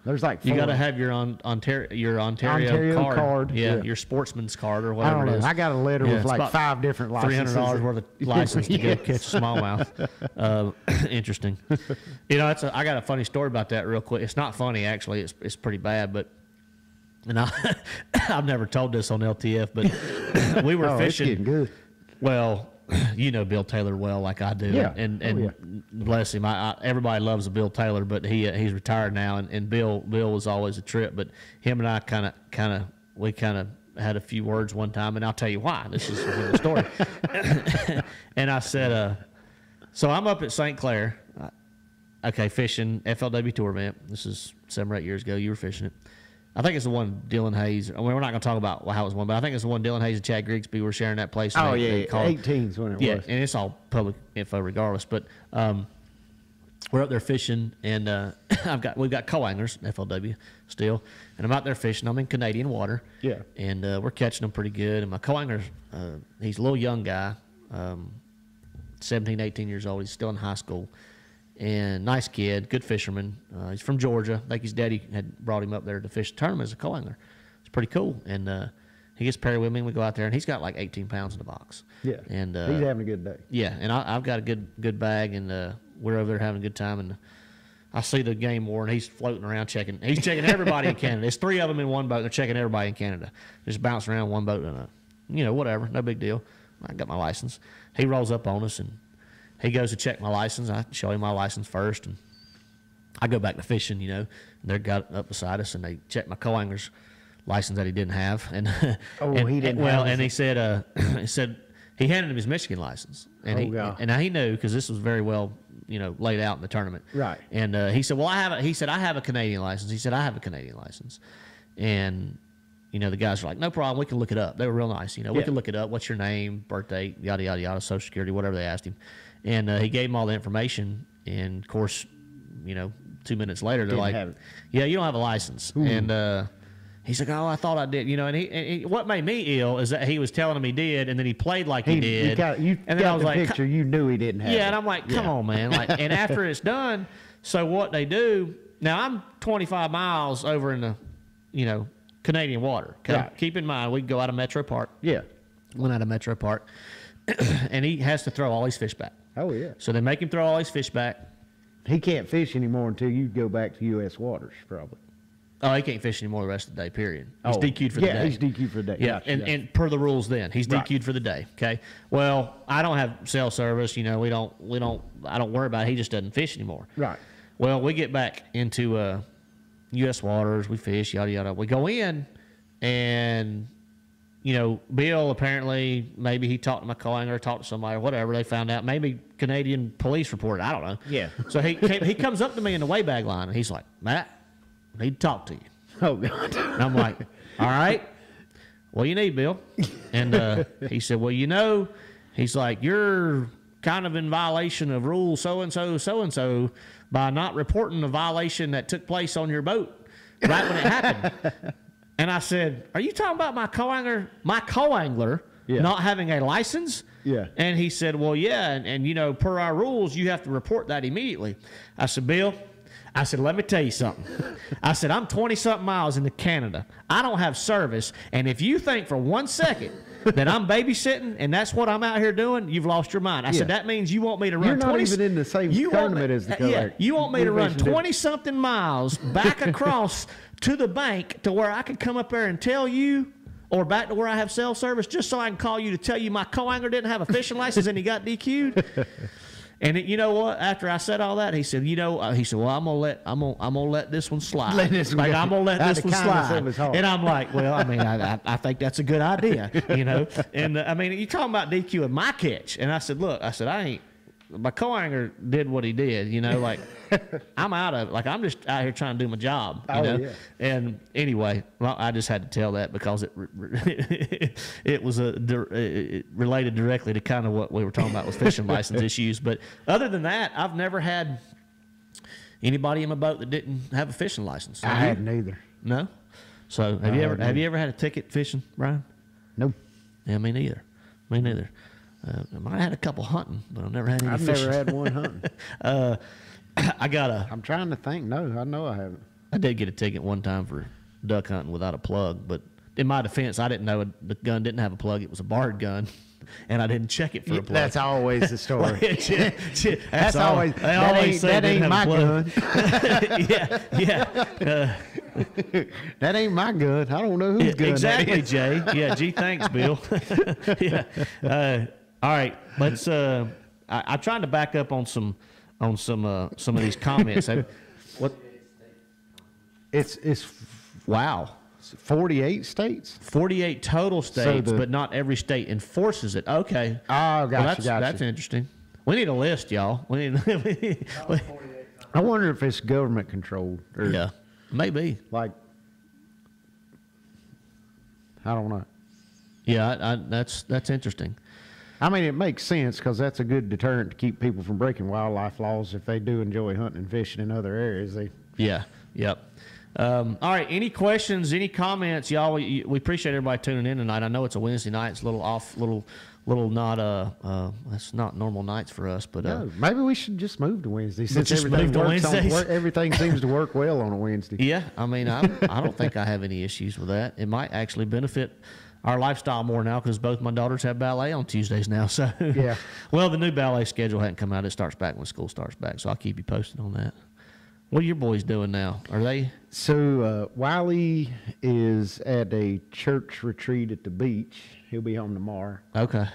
There's like 4. You got to have your Ontario card. Yeah, your sportsman's card or whatever I don't know. it is. I got a letter with like 5 different licenses. $300 worth of license to go catch a smallmouth. Interesting. I got a funny story about that real quick. It's not funny actually. It's pretty bad, but And I've never told this on LTF, but we were Oh, it's fishing. getting good. Well, you know Bill Taylor well, like I do. Yeah. And bless him. Everybody loves Bill Tayller, but he's retired now. And Bill was always a trip. But him and I kind of had a few words one time, and I'll tell you why. This is the story. And I said, so I'm up at St. Clair, okay, fishing FLW tour event. This is 7 or 8 years ago. You were fishing it. I think it's the one Dylan Hayes. I mean, we're not going to talk about how it was won, but I think it's the one Dylan Hayes and Chad Grigsby were sharing that place. Oh, yeah. 18's when it was. Yeah, and it's all public info regardless. But we're up there fishing, and we've got co-anglers, FLW, still. And I'm out there fishing. I'm in Canadian water. Yeah. And we're catching them pretty good. And my co-angler, he's a little young guy, 17, 18 years old. He's still in high school. And nice kid, good fisherman. He's from Georgia. I think his daddy had brought him up there to fish a tournament as a co-angler. It's pretty cool. And he gets paired with me, and we go out there, and he's got like 18 pounds in the box. Yeah. And he's having a good day. Yeah, and I've got a good bag, and we're over there having a good time. And I see the game war, and he's floating around checking. He's checking everybody in Canada. There's 3 of them in one boat. They're checking everybody in Canada. Just bouncing around one boat, and whatever, no big deal. I got my license. He rolls up on us, and he goes to check my license. I show him my license first, and I go back to fishing, and they're got up beside us, and they check my co-angler's license that he didn't have. And he didn't have well, it. and he said he handed him his Michigan license, and he knew because this was very well laid out in the tournament. Right. And he said, well, I have a Canadian license. He said, I have a Canadian license, and the guys were like, no problem, we can look it up. They were real nice. We can look it up. What's your name, birthday, yada yada yada, Social Security, whatever they asked him. And he gave them all the information, and of course, 2 minutes later, they're like, "Yeah, you don't have a license." Ooh. And he's like, "Oh, I thought I did," And he what made me ill is that he was telling him he did, and then he played like he did. And then I was like, picture, you knew he didn't have it. Yeah, and I'm like, "Come on, man!" And after it's done, so what they do now? I'm 25 miles over in the, Canadian water. Okay? Right. Keep in mind, we go out of Metro Park. Yeah, went out of Metro Park, and he has to throw all his fish back. Oh, yeah. So they make him throw all his fish back. He can't fish anymore until you go back to U.S. waters, probably. Oh, he can't fish anymore the rest of the day, period. He's DQ'd for the day. Yeah, he's DQ'd for the day. Yeah, and per the rules then, he's DQ'd for the day, okay? Well, I don't have cell service, I don't worry about it. He just doesn't fish anymore. Right. Well, we get back into U.S. waters, we fish, yada, yada. We go in, and Bill apparently, maybe he talked to my co-angler, talked to somebody or whatever. They found out. Maybe Canadian police reported. I don't know. Yeah. So he comes up to me in the weigh bag line, and he's like, Matt, I need to talk to you. Oh, God. And I'm like, all right. What do you need, Bill? And he said, well, he's like, you're kind of in violation of rule so-and-so, so-and-so by not reporting the violation that took place on your boat right when it happened. And I said, are you talking about my co-angler not having a license? Yeah. And he said, well, yeah. And per our rules, you have to report that immediately. I said, Bill, let me tell you something. I said, I'm 20-something miles into Canada. I don't have service. And if you think for 1 second that I'm babysitting and that's what I'm out here doing, you've lost your mind. I said, that means you want me to run 20... You're not even in the same tournament as the co-angler. Yeah, you want me to run 20-something miles back across to the bank to where I could come up there and tell you, or back to where I have cell service, just so I can call you to tell you my co-angler didn't have a fishing license and he got DQ'd. And you know what? After I said all that, he said, well, I'm gonna let this one slide. I'm gonna let this one slide. And I'm like, well, I think that's a good idea, And you're talking about DQ in my catch, and I said, look, I ain't. My co-angler did what he did, I'm out of it. Like, I'm just out here trying to do my job, Yeah. And anyway, well, I just had to tell that because it was it related directly to kind of what we were talking about with fishing license issues. But other than that, I've never had anybody in my boat that didn't have a fishing license. I hadn't either. No? So have you ever had a ticket fishing, Brian? Nope. Yeah, me neither. I might have had a couple hunting, but I've never had any fishing. I've never had one hunting. I'm trying to think. No, I know I haven't. I did get a ticket one time for duck hunting without a plug, but in my defense, I didn't know the gun didn't have a plug. It was a barred gun, and I didn't check it for a plug. That's always the story. That's always. That ain't my gun. Yeah. That ain't my gun. I don't know whose gun Exactly, that is. Jay. Yeah, gee, thanks, Bill. Yeah. All right, let's. I'm trying to back up on some of these comments. What? It's Wow. 48 states. 48 total states, the- but not every state enforces it. Okay. Oh, That's interesting. We need a list, y'all. We need. I wonder if it's government controlled. Or Yeah, maybe. Like, I don't know. Yeah, that's interesting. I mean, it makes sense because that's a good deterrent to keep people from breaking wildlife laws if they do enjoy hunting and fishing in other areas. Yeah. Yep. All right. Any questions? Any comments, y'all? We appreciate everybody tuning in tonight. I know it's a Wednesday night. It's a little off, little not that's not normal nights for us. But No, maybe we should just move to Wednesday since just everything move to works Wednesdays? everything seems to work well on a Wednesday. yeah, I mean, I don't think I have any issues with that. It might actually benefit our lifestyle more now because both my daughters have ballet on Tuesdays now. So Yeah. Well, the new ballet schedule hadn't come out. It starts back when school starts back. So I'll keep you posted on that. What are your boys doing now? Are they? So Wiley is at a church retreat at the beach. He'll be home tomorrow. Okay.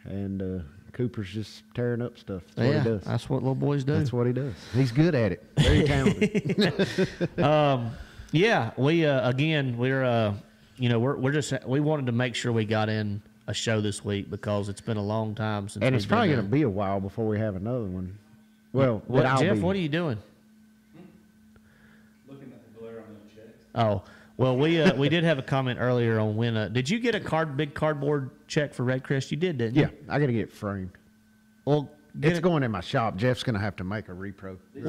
And Cooper's just tearing up stuff. That's what he does. That's what little boys do. That's what he does. He's good at it. Very talented. Yeah, we again we're we wanted to make sure we got in a show this week because it's been a long time since. And it's probably going to be a while before we have another one. Well, Jeff, what are you doing? Looking at the glare on the checks. Oh, well, we did have a comment earlier on when did you get a big cardboard check for Red Crest? You did, didn't you? Yeah, I got to get it framed. Well, It's going in my shop. Jeff's going to have to make a reproduction.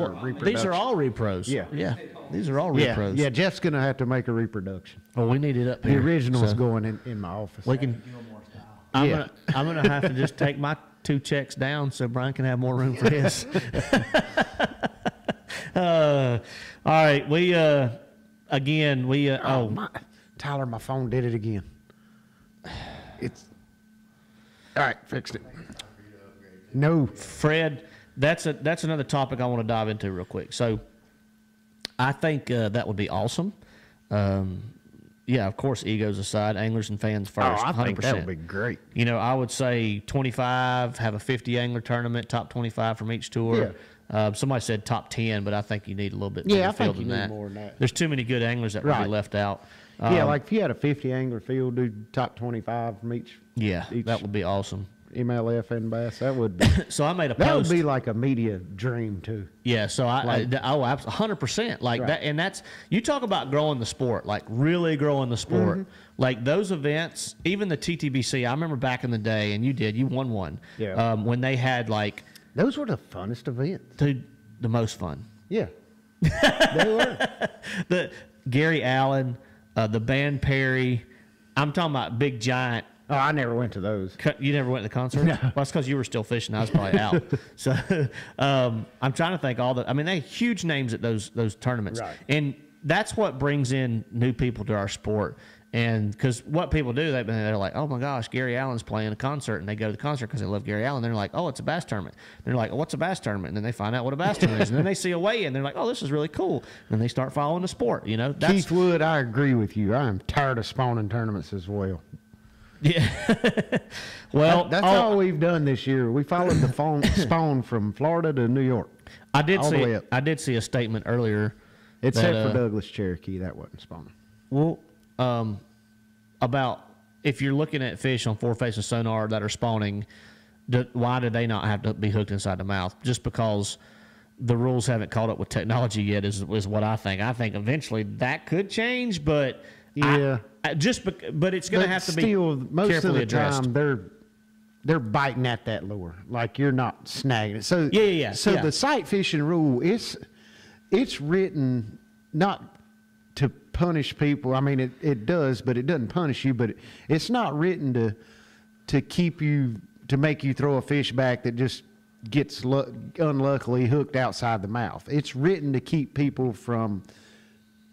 these are all repros. Yeah. Yeah. These are all Yeah, repros. yeah. Jeff's going to have to make a reproduction. Well, we need it up The here. original's so going in my office. We can. Gilmore style. I'm gonna have to just take my 2 checks down so Brian can have more room for his. All right, Tyler, my phone did it again. It's all right. Fixed it. No. Fred, that's another topic I want to dive into real quick. So, I think that would be awesome. Yeah, of course, egos aside, anglers and fans first. I 100%. think that would be great. You know, I would say 25, have a 50 angler tournament, top 25 from each tour. Somebody said top 10, but I think you need a little bit bigger I field think than you that. need more than that. There's too many good anglers that would be Right. left out. Yeah, like if you had a 50 angler field, do top 25 from each that would be awesome. MLF and bass. That would be. So I made a That would post. be like a media dream too. Yeah, so oh, 100%. Like Right. that, and that's you talk about growing the sport, like really growing the sport. Mm-hmm. Like those events, even the TTBC. I remember back in the day, and you won one. Yeah. When they had like Those were the funnest events. the most fun. Yeah, they were. The Gary Allen, the band Perry. I'm talking about big giant. Oh, I never went to those. You never went to the concert? No. Well, that's because you were still fishing. I was probably out. So I'm trying to think they had huge names at those tournaments. Right. And that's what brings in new people to our sport. And because what people do, they're like, oh my gosh, Gary Allen's playing a concert. And they go to the concert because they love Gary Allen. They're like, oh, it's a bass tournament. They're like, oh, what's a bass tournament? And then they find out what a bass tournament is. And then they see a weigh-in. And they're like, oh, this is really cool. And then they start following the sport. You know, that's Keith Wood, I agree with you. I am tired of spawning tournaments as well. yeah. Well, That's all we've done this year. We followed the spawn from Florida to New York. I did all the way up. I did see a statement earlier. Except that, for Douglas Cherokee, that wasn't spawning. Well, about if you're looking at fish on 4-faces sonar that are spawning, why do they not have to be hooked inside the mouth? Just because the rules haven't caught up with technology yet is what I think. I think eventually that could change, but Yeah. but it's going to have to be most of carefully the addressed. time they're biting at that lure, like you're not snagging it. So Yeah. So Yeah. the sight fishing rule, it's written not to punish people. I mean, it does, but it doesn't punish you. But it's not written to keep you to make you throw a fish back that just gets unluckily hooked outside the mouth. It's written to keep people from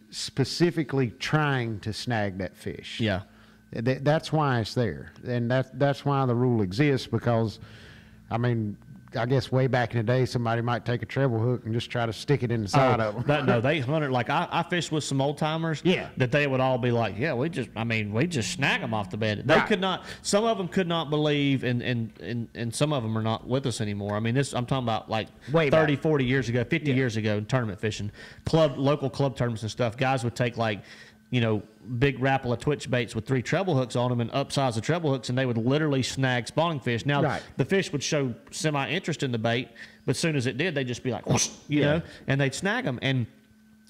specifically trying to snag that fish. Yeah. That's why it's there, and that's why the rule exists. Because, I mean, I guess way back in the day, somebody might take a treble hook and just try to stick it in the side of them. No, they hunted like I fished with some old timers. Yeah. That they would all be like, yeah, we just snag them off the bed. They could not. Some of them could not believe, and some of them are not with us anymore. I mean, I'm talking about like Way 30, back. 40 years ago, 50 years ago, in tournament fishing, local club tournaments and stuff. Guys would take like, big Rapala twitch baits with 3 treble hooks on them and upsize the treble hooks, and they would literally snag spawning fish. Now, the fish would show semi-interest in the bait, but as soon as it did, they'd just be like, whoosh, you know, and they'd snag them. And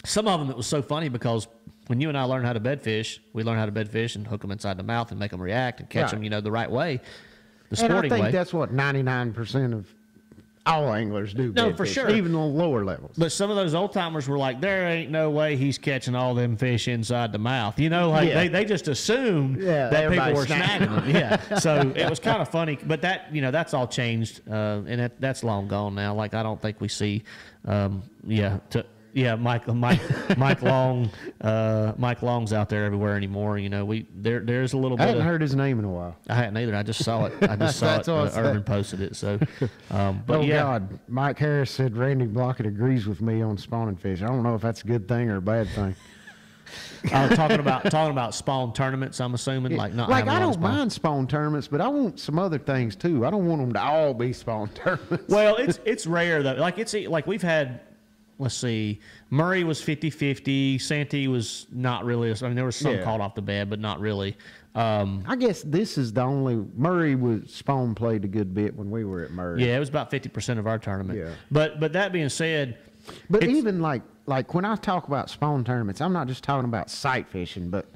some of them, it was so funny because when you and I learned how to bed fish, we learned how to bed fish and hook them inside the mouth and make them react and catch them, the right way, the sporting way. And I think that's what 99% of all anglers do. No, for sure. Even on lower levels. But some of those old timers were like, there ain't no way he's catching all them fish inside the mouth. They just assumed that people were snagging them. Yeah. So it was kind of funny. But that, that's all changed. And that's long gone now. Like, I don't think we see, Mike Long, Mike Long's out there everywhere anymore. There's a little bit. I hadn't heard his name in a while. I hadn't either. I just saw it. Urban posted it. So, God, Mike Harris said Randy Blockett agrees with me on spawning fish. I don't know if that's a good thing or a bad thing. Talking about spawn tournaments. I'm assuming like I don't mind spawn tournaments, but I want some other things too. I don't want them to all be spawn tournaments. Well, it's rare though. Like we've had. Let's see. Murray was 50-50. Santee was not really. I mean, there was some caught off the bed, but not really. I guess this is the only. Murray was spawn played a good bit when we were at Murray. Yeah, it was about 50% of our tournament. Yeah. But that being said, but even like when I talk about spawn tournaments, I'm not just talking about sight fishing, but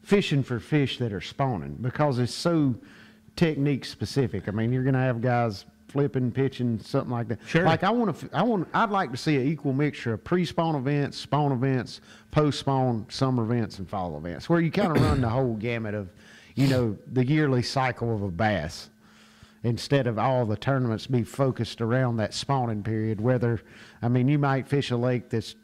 fishing for fish that are spawning because it's so technique specific. I mean, you're going to have guys flipping, pitching, something like that. Sure. Like I'd like to see an equal mixture of pre-spawn events, spawn events, post-spawn, summer events, and fall events, where you kind of run the whole gamut of, the yearly cycle of a bass, instead of all the tournaments be focused around that spawning period. You might fish a lake that's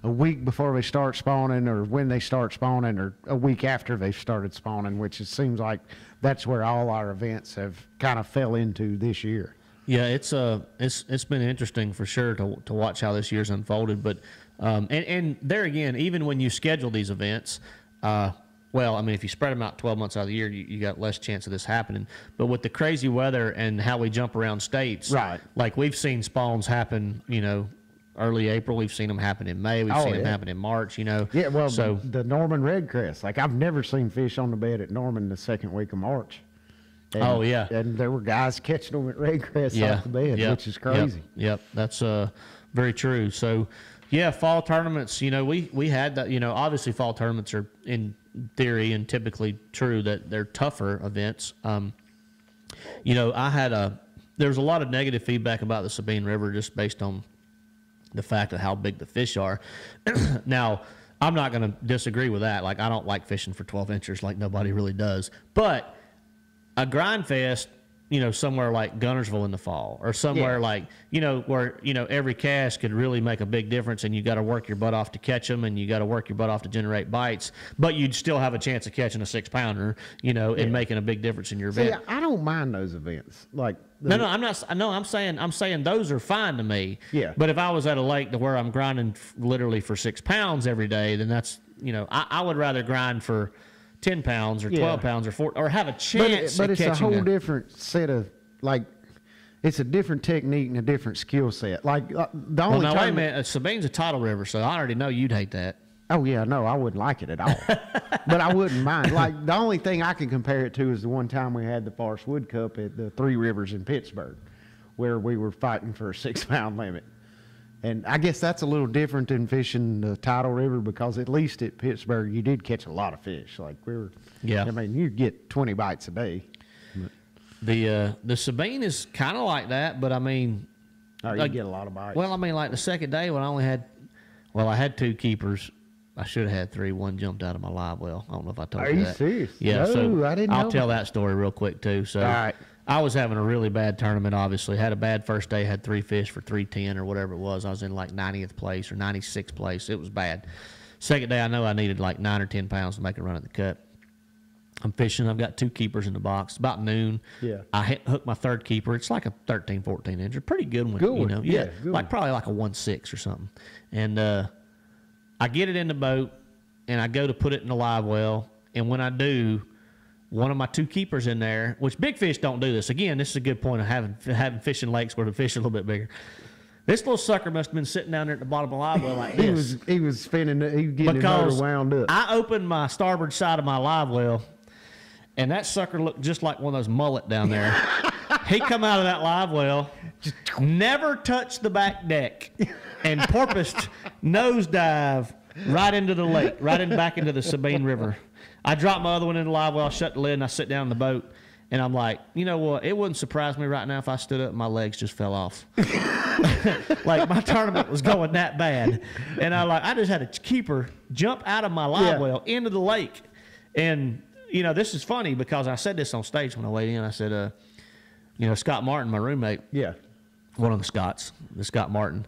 a week before they start spawning, or when they start spawning, or a week after they've started spawning, which it seems like that's where all our events have kind of fell into this year. Yeah, it's been interesting for sure to watch how this year's unfolded. But and there again, even when you schedule these events, if you spread them out 12 months out of the year, you got less chance of this happening. But with the crazy weather and how we jump around states, right? Like we've seen spawns happen, early April. We've seen them happen in May. We've seen them happen in March. Yeah, well, so the Norman Redcrest. Like I've never seen fish on the bed at Norman the second week of March. And, and there were guys catching them at Redcrest off the bed, which is crazy. Yep. That's very true. So, fall tournaments. We had that. Obviously, fall tournaments are in theory and typically true that they're tougher events. There was a lot of negative feedback about the Sabine River just based on the fact of how big the fish are. Now, I'm not going to disagree with that. Like, I don't like fishing for 12 inchers like nobody really does. But a grind fest, somewhere like Gunnersville in the fall, or somewhere like, where, every cast could really make a big difference, and you got to work your butt off to catch them, and you got to work your butt off to generate bites, but you'd still have a chance of catching a 6-pounder, and making a big difference in your event. See, I don't mind those events. Like, I'm not. No, I'm saying those are fine to me. Yeah. But if I was at a lake to where I'm grinding literally for 6 pounds every day, then that's, I would rather grind for 10 pounds or 12 pounds or 4, or have a chance but of it's a catching whole different set of, like, it's a different technique and a different skill set. Like, the only wait a time... minute. Sabine's a tidal river, so I already know you'd hate that. Oh, yeah, no, I wouldn't like it at all. But I wouldn't mind. Like, the only thing I can compare it to is the one time we had the Forest Wood Cup at the Three Rivers in Pittsburgh, where we were fighting for a 6-pound limit. And I guess that's a little different than fishing the tidal river, because at least at Pittsburgh you did catch a lot of fish. Like you'd get 20 bites a day. The Sabine is kind of like that, but you get a lot of bites. Well, like the second day when I had 2 keepers. I should have had 3. One jumped out of my live well. I don't know if I told you that. Are you serious? Yeah. No, I didn't know. I'll tell that story real quick too. So. All right. I was having a really bad tournament, obviously. Had a bad first day, had 3 fish for 310 or whatever it was. I was in like 90th place or 96th place. It was bad. Second day, I know I needed like 9 or 10 pounds to make a run at the cut. I'm fishing. I've got 2 keepers in the box. About noon. Yeah. I hook my 3rd keeper. It's like a 13, 14 inch. A pretty good one. Good one. You know? Yeah, good like one. probably like a 1.6 or something. And I get it in the boat, and I go to put it in the live well. And when I do, one of my 2 keepers in there, which big fish don't do this. Again, this is a good point of having fish in lakes where the fish are a little bit bigger. This little sucker must have been sitting down there at the bottom of the live well like this. He was spinning. He was getting his motor wound up. I opened my starboard side of my live well, and that sucker looked just like one of those mullet down there. He come out of that live well, never touched the back deck, and porpoised nosedive right into the lake, back into the Sabine River. I dropped my other one in the live well, shut the lid, and I sit down in the boat. And I'm like, you know what? It wouldn't surprise me right now if I stood up and my legs just fell off. Like my tournament was going that bad. And I just had a keeper jump out of my live well into the lake. And, you know, this is funny because I said this on stage when I weighed in. I said, you know, Scott Martin, my roommate. Yeah. One of the Scotts, Scott Martin.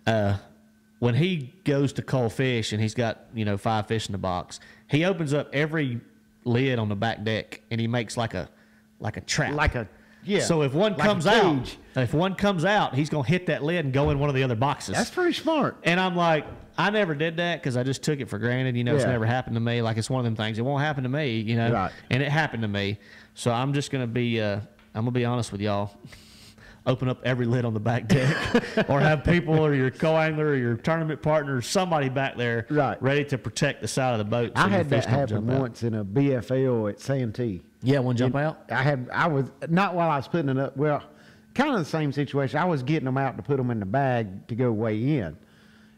When he goes to cull fish and he's got, you know, 5 fish in the box, he opens up every lid on the back deck and he makes like a trap. So if one comes out, he's gonna hit that lid and go in one of the other boxes. That's pretty smart. And I'm like, I never did that because I just took it for granted. You know, it's never happened to me. Like it's one of them things. It won't happen to me. You know, right. And it happened to me. So I'm just gonna be, I'm gonna be honest with y'all. Open up every lid on the back deck, or have people or your co-angler or your tournament partner or somebody back there ready to protect the side of the boat. So I had that happen once in a BFL at Santee. Yeah, one jump out? I was, not while I was putting it up, well, kind of the same situation. I was getting them out to put them in the bag to go weigh in.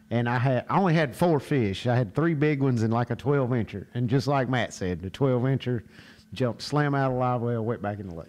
And I only had 4 fish. I had 3 big ones and like a 12-incher. And just like Matt said, the 12-incher jumped slam out of the live well, went back in the lake.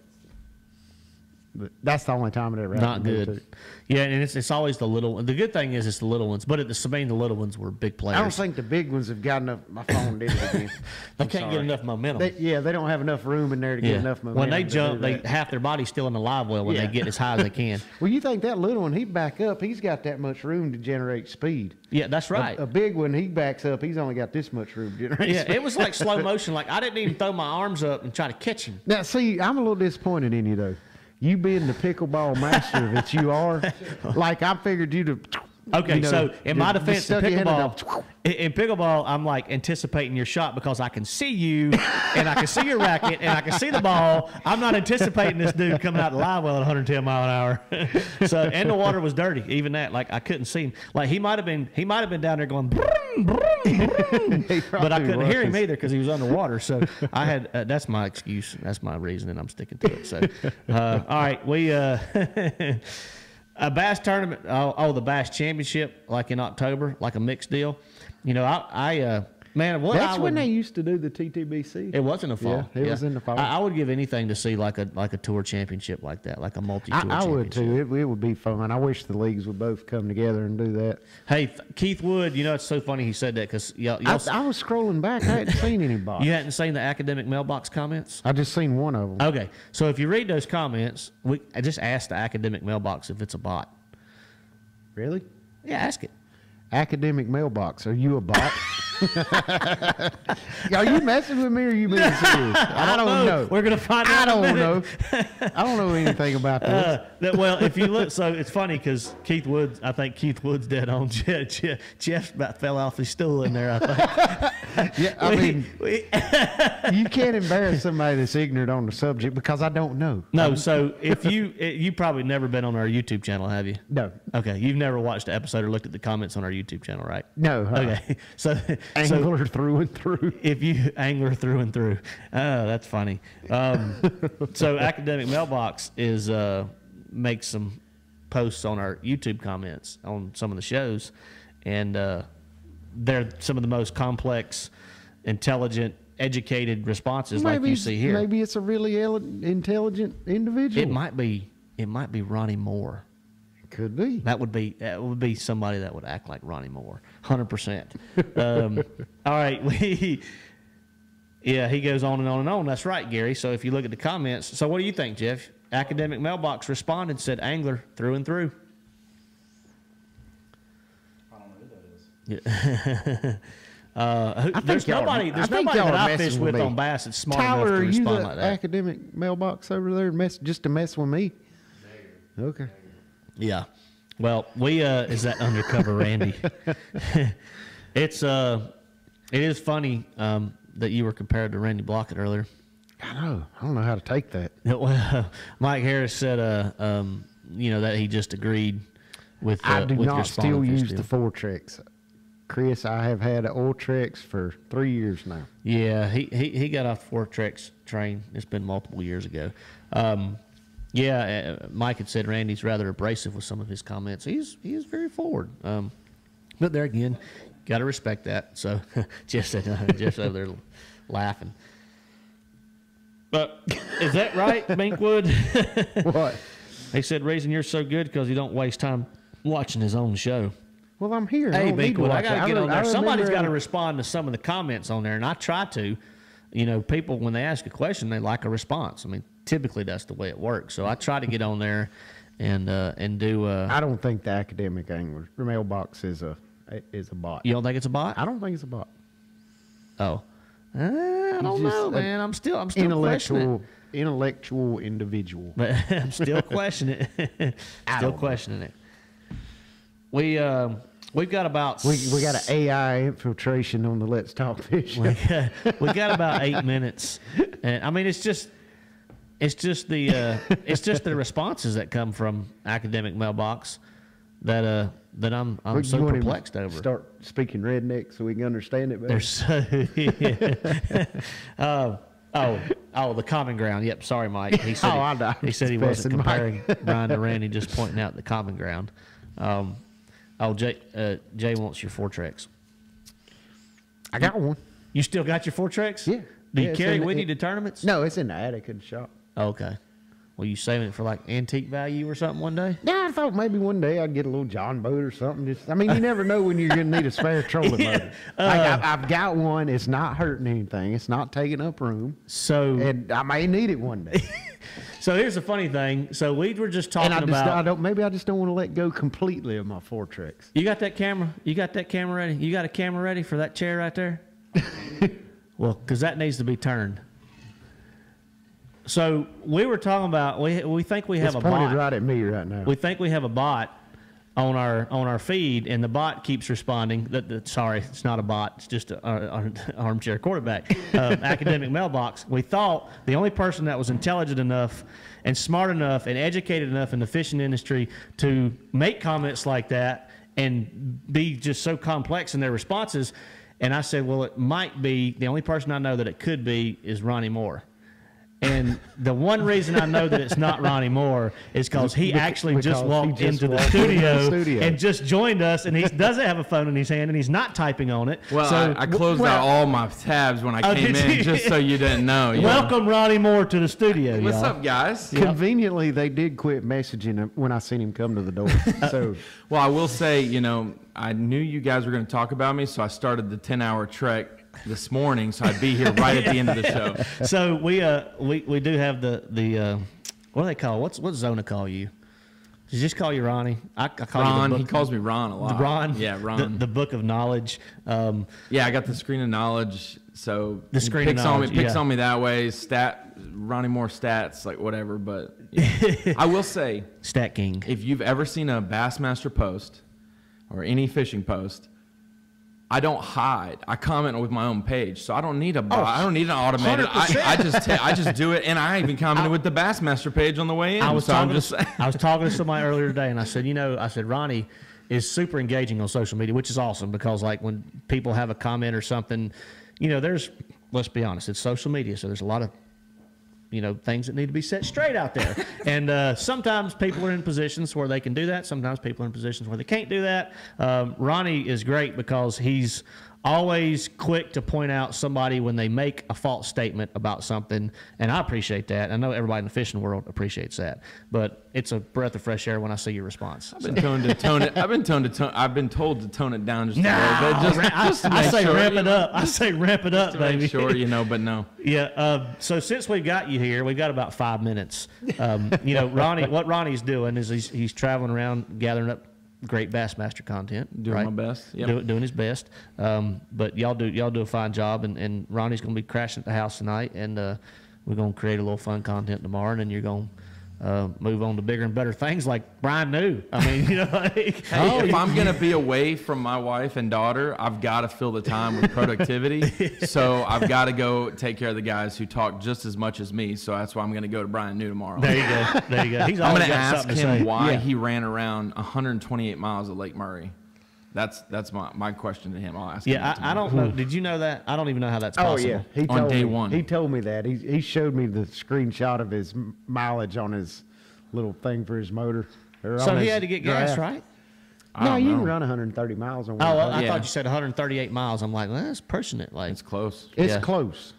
But that's the only time it ever happened. Not good. Yeah, and it's always the little one. The good thing is it's the little ones. But at the Sabine, the little ones were big players. I don't think the big ones have got enough. My phone did it again. They can't get enough momentum. They don't have enough room in there to get enough momentum. When they jump, half their body's still in the live well when they get as high as they can. Well, you think that little one, he back up, he's got that much room to generate speed. Yeah, that's right. A big one, he backs up, he's only got this much room to generate speed. It was like slow motion. Like I didn't even throw my arms up and try to catch him. Now, see, I'm a little disappointed in you, though. You being the pickleball master that you are, like I figured you to. Okay, so in my defense, in pickleball, I'm like anticipating your shot because I can see you, and I can see your racket, and I can see the ball. I'm not anticipating this dude coming out the live well at 110 mile an hour. So, and the water was dirty. Even that, like I couldn't see him. Like he might have been down there going, brum, brum, brum. But I couldn't hear him either because he was underwater. So I had that's my excuse. That's my reason, and I'm sticking to it. So, all right, we. A bass tournament, the bass championship, like in October, like a mixed deal. You know, that's when they used to do the TTBC. It was in the fall. Yeah, it was in the fall. I would give anything to see like a tour championship like that, like a multi-tour championship. I would too. It would be fun. I wish the leagues would both come together and do that. Hey, Keith Wood, you know it's so funny he said that because I was scrolling back. I hadn't seen anybody. You hadn't seen the academic mailbox comments? I just seen one of them. Okay, so if you read those comments, I just asked the academic mailbox if it's a bot. Really? Yeah, ask it. Academic mailbox. Are you a bot? Are you messing with me or are you being serious? I don't know. We're going to find out. I don't know. I don't know anything about this. Well, if you look, so it's funny because I think Keith Wood's dead on. Jeff about fell off his stool in there, I think. Yeah, I mean, you can't embarrass somebody that's ignorant on the subject because I don't know. No, so if you've probably never been on our YouTube channel, have you? No. Okay, you've never watched the episode or looked at the comments on our YouTube channel, right? No. Okay, so angler through and through. If you angler through and through, oh, that's funny. So academic mailbox makes some posts on our YouTube comments on some of the shows, and they're some of the most complex, intelligent, educated responses like you see here. Maybe it's a really intelligent individual. It might be Ronnie Moore. Could be. That would be somebody that would act like Ronnie Moore, 100%. All right, he goes on and on and on. That's right, Gary. So if you look at the comments, so what do you think, Jeff? Academic mailbox responded, said angler through and through. I don't know who that is. Yeah. There's nobody that I fish with on bass that's smart enough to Tyler, are you respond the like that. academic mailbox over there just to mess with me? Okay. Yeah. Well, is that undercover Randy? It is funny that you were compared to Randy Blockett earlier. I know. I don't know how to take that. Well, Mike Harris said, that he just agreed with. I do with not your still use deal. the Fortrex. Chris, I have had an Ultrex for 3 years now. Yeah, he got off the Fortrex train. It's been multiple years ago. Mike had said Randy's rather abrasive with some of his comments. He is very forward. But there again, got to respect that. So Jeff's over there laughing. But is that right, Binkwood? What? He said reason you're so good because you don't waste time watching his own show. Well, I'm here. Hey, I don't need to Binkwood, I watch got it. to get on there. Somebody's got to remember- respond to some of the comments on there, and I try to. People, when they ask a question, they like a response. I mean, typically that's the way it works. So I try to get on there and do. I don't think the academic angler mailbox is a bot. You don't think it's a bot? I don't think it's a bot. Oh, I don't know, man. I'm still questioning Intellectual individual. it. But I'm still questioning it. Still questioning it. We've got about We got an AI infiltration on the Let's Talk Fish. we got about 8 minutes, and I mean it's just the responses that come from academic mailbox that I'm so You want him to perplexed over. Start speaking redneck so we can understand it better. They're so the common ground. Yep, sorry, Mike. He said I know. he said he Just wasn't messing, Mike. comparing Brian to Randy, just pointing out the common ground. Jay wants your Fortrex. I got one. You still got your Fortrex? Yeah. Do you Yeah, it's carry in it the- with you to tournaments? No, it's in the attic in the shop. Oh, okay. Well, you saving it for like antique value or something one day? Yeah, I thought maybe one day I'd get a little John boat or something. You never know when you're going to need a spare trolling motor. I've got one. It's not hurting anything. It's not taking up room. So, And I may need it one day. so here's the funny thing. So we were just talking And about. maybe I just don't want to let go completely of my Fortrex. You got that camera? You got that camera ready? You got a camera ready for that chair right there? Well, because that needs to be turned. So we were talking about we think we have It's a pointed bot. right at me right now. We think we have a bot on our feed, and the bot keeps responding. Sorry, it's not a bot. It's just an armchair quarterback. Academic mailbox. We thought the only person that was intelligent enough and smart enough and educated enough in the fishing industry to make comments like that and be just so complex in their responses. And I said, well, it might be, the only person I know that it could be is Ronnie Moore. And the one reason I know that it's not Ronnie Moore is because he actually just walked into the studio and just joined us, and he doesn't have a phone in his hand, and he's not typing on it. Well, so, I closed out all my tabs when I came did in, you? just so you didn't know. you know. Welcome, Ronnie Moore, to the studio. What's y'all. up, guys? Conveniently, they did quit messaging him when I seen him come to the door. So Well, I will say, I knew you guys were going to talk about me, so I started the 10-hour trek this morning, so I'd be here right at the end of the show. So we do have the what do they call? What's Zona call you? Does he just call you Ronnie? I call Ron, you the he book, calls me Ron a lot. Ron. Yeah, Ron. The book of knowledge. Yeah, I got the screen of knowledge, so The he screen of picks knowledge, picks yeah. on me that way. Ronnie Moore stats, like whatever. But yeah. I will say, Stat King. if you've ever seen a Bassmaster post or any fishing post, I don't hide. I comment with my own page, so I don't need a bot. I don't need an automated. I just do it, and I even commented with the Bassmaster page on the way in. I was so talking I'm just saying. I was talking to somebody earlier today, and I said, Ronnie is super engaging on social media, which is awesome because like when people have a comment or something, let's be honest, it's social media, so there's a lot of things that need to be set straight out there. And sometimes people are in positions where they can do that. Sometimes people are in positions where they can't do that. Ronnie is great because he's always quick to point out somebody when they make a false statement about something, and I appreciate that. I know everybody in the fishing world appreciates that, but it's a breath of fresh air when I see your response. I've been told to tone it down just a little bit. I say ramp it up. I say ramp it up, To make baby. sure, but no. Yeah. So since we've got you here, we've got about 5 minutes. Ronnie, what Ronnie's doing is he's traveling around gathering up great Bassmaster content. Doing right? my best. Yep. Doing his best. But y'all do a fine job, and Ronnie's going to be crashing at the house tonight, and we're going to create a little fun content tomorrow, and then you're going to move on to bigger and better things like Brian New. I mean, you know, like, hey, if I'm gonna be away from my wife and daughter, I've got to fill the time with productivity. So I've got to go take care of the guys who talk just as much as me. So that's why I'm gonna go to Brian New tomorrow. There you go. There you go. He's I'm always gonna got ask something to him say. why he ran around 128 miles at Lake Murray. That's my question to him. I'll ask him. Yeah, I don't know. Did you know that? I don't even know how that's possible. Oh, yeah. He On told day me, one. He told me that. He showed me the screenshot of his mileage on his little thing for his motor. or So on he his had to get gas, graph. right? I No, don't you know. can run 130 miles on Oh, one. well, I Yeah. thought you said 138 miles. I'm like, well, that's pushing it. Like, It's close. It's yeah. close.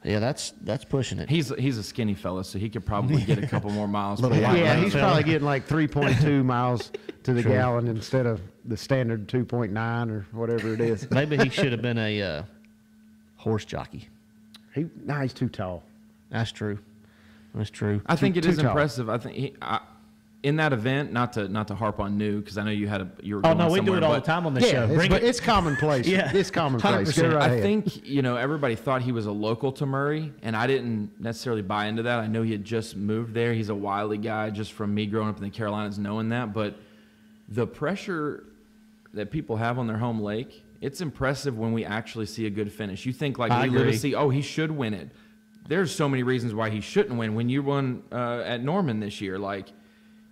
yeah, that's pushing it. He's a skinny fella, so he could probably get a couple more miles. Little per white gallon. Yeah, man he's fella. probably getting like 3.2 miles to the True. gallon instead of the standard 2.9 or whatever it is. Maybe he should have been a horse jockey. He's too tall. That's true. That's true. I think it too is tall. impressive. I think in that event, not to harp on New, because I know you were. Oh Going no, we do somewhere, it all but the time on this show. Bring it. It's commonplace. Yeah, It's commonplace. 100%. Go right I ahead. think everybody thought he was a local to Murray, and I didn't necessarily buy into that. I know he had just moved there. He's a wily guy, just from me growing up in the Carolinas, knowing that. But the pressure that people have on their home lake, it's impressive when we actually see a good finish. You think like I Lee agree. Livesey, oh, he should win it. There's so many reasons why he shouldn't win. When you won at Norman this year, like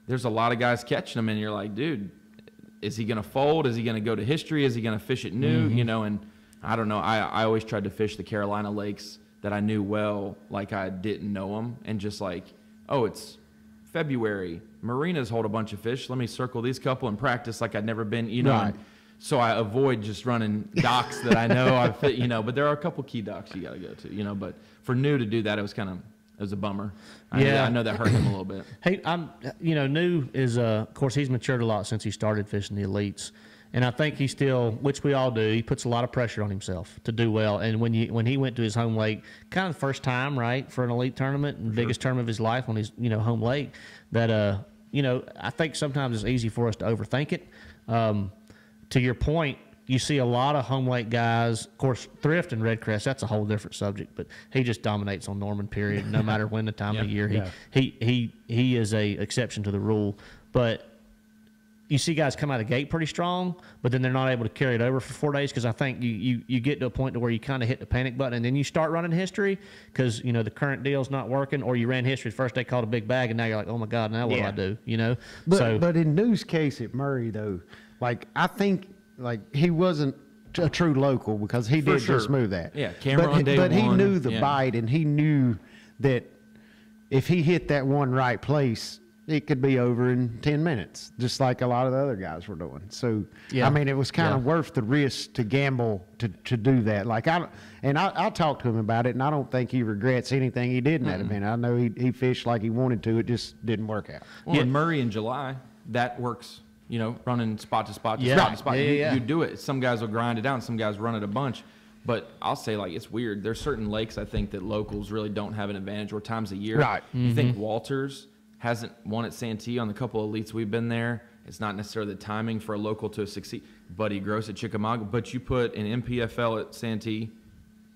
there's a lot of guys catching him, and you're like, dude, is he going to fold? Is he going to go to history? Is he going to fish at New? Mm-hmm. You know, and I don't know. I always tried to fish the Carolina lakes that I knew well, like I didn't know them, and just like, oh, it's February. Marinas hold a bunch of fish. Let me circle these couple and practice like I'd never been, you know. Right. And so I avoid just running docks that I know I fit, you know. But there are a couple key docks you got to go to, you know. But for New to do that, it was a bummer. I know that hurt him a little bit. Hey, New is, of course, he's matured a lot since he started fishing the elites. And I think he still, which we all do, he puts a lot of pressure on himself to do well. And when he went to his home lake, kind of the first time, right, for an elite tournament and biggest tournament of his life on his, home lake, that, I think sometimes it's easy for us to overthink it. To your point, you see a lot of home lake guys, of course, Thrift and Redcrest, that's a whole different subject, but he just dominates on Norman, period, no matter when the time of year. He is a exception to the rule. But you see guys come out of the gate pretty strong, but then they're not able to carry it over for 4 days because I think you get to a point to where you kind of hit the panic button and then you start running history because, the current deal's not working, or you ran history the first day, caught a big bag, and now you're like, oh, my God, now what do I do, But in New's case at Murray, though, like, I think, like, he wasn't a true local because he did just move that. Yeah, camera on day but he one, knew the yeah. bite, and he knew that if he hit that one right place, it could be over in 10 minutes, just like a lot of the other guys were doing. So, Yeah. I mean, it was kind of Yeah. worth the risk to gamble to do that. Like, I talked to him about it, and I don't think he regrets anything he did in that event. I know he fished like he wanted to. It just didn't work out. Well, in Murray in July, that works. Running spot to spot to Yeah. spot to spot. Yeah. You do it. Some guys will grind it out, and some guys run it a bunch. But I'll say, like, it's weird. There's certain lakes I think that locals really don't have an advantage, or times a year. Right. You think Walters hasn't won at Santee on the couple of elites we've been there. It's not necessarily the timing for a local to succeed. Buddy Gross at Chickamauga. But you put an MPFL at Santee,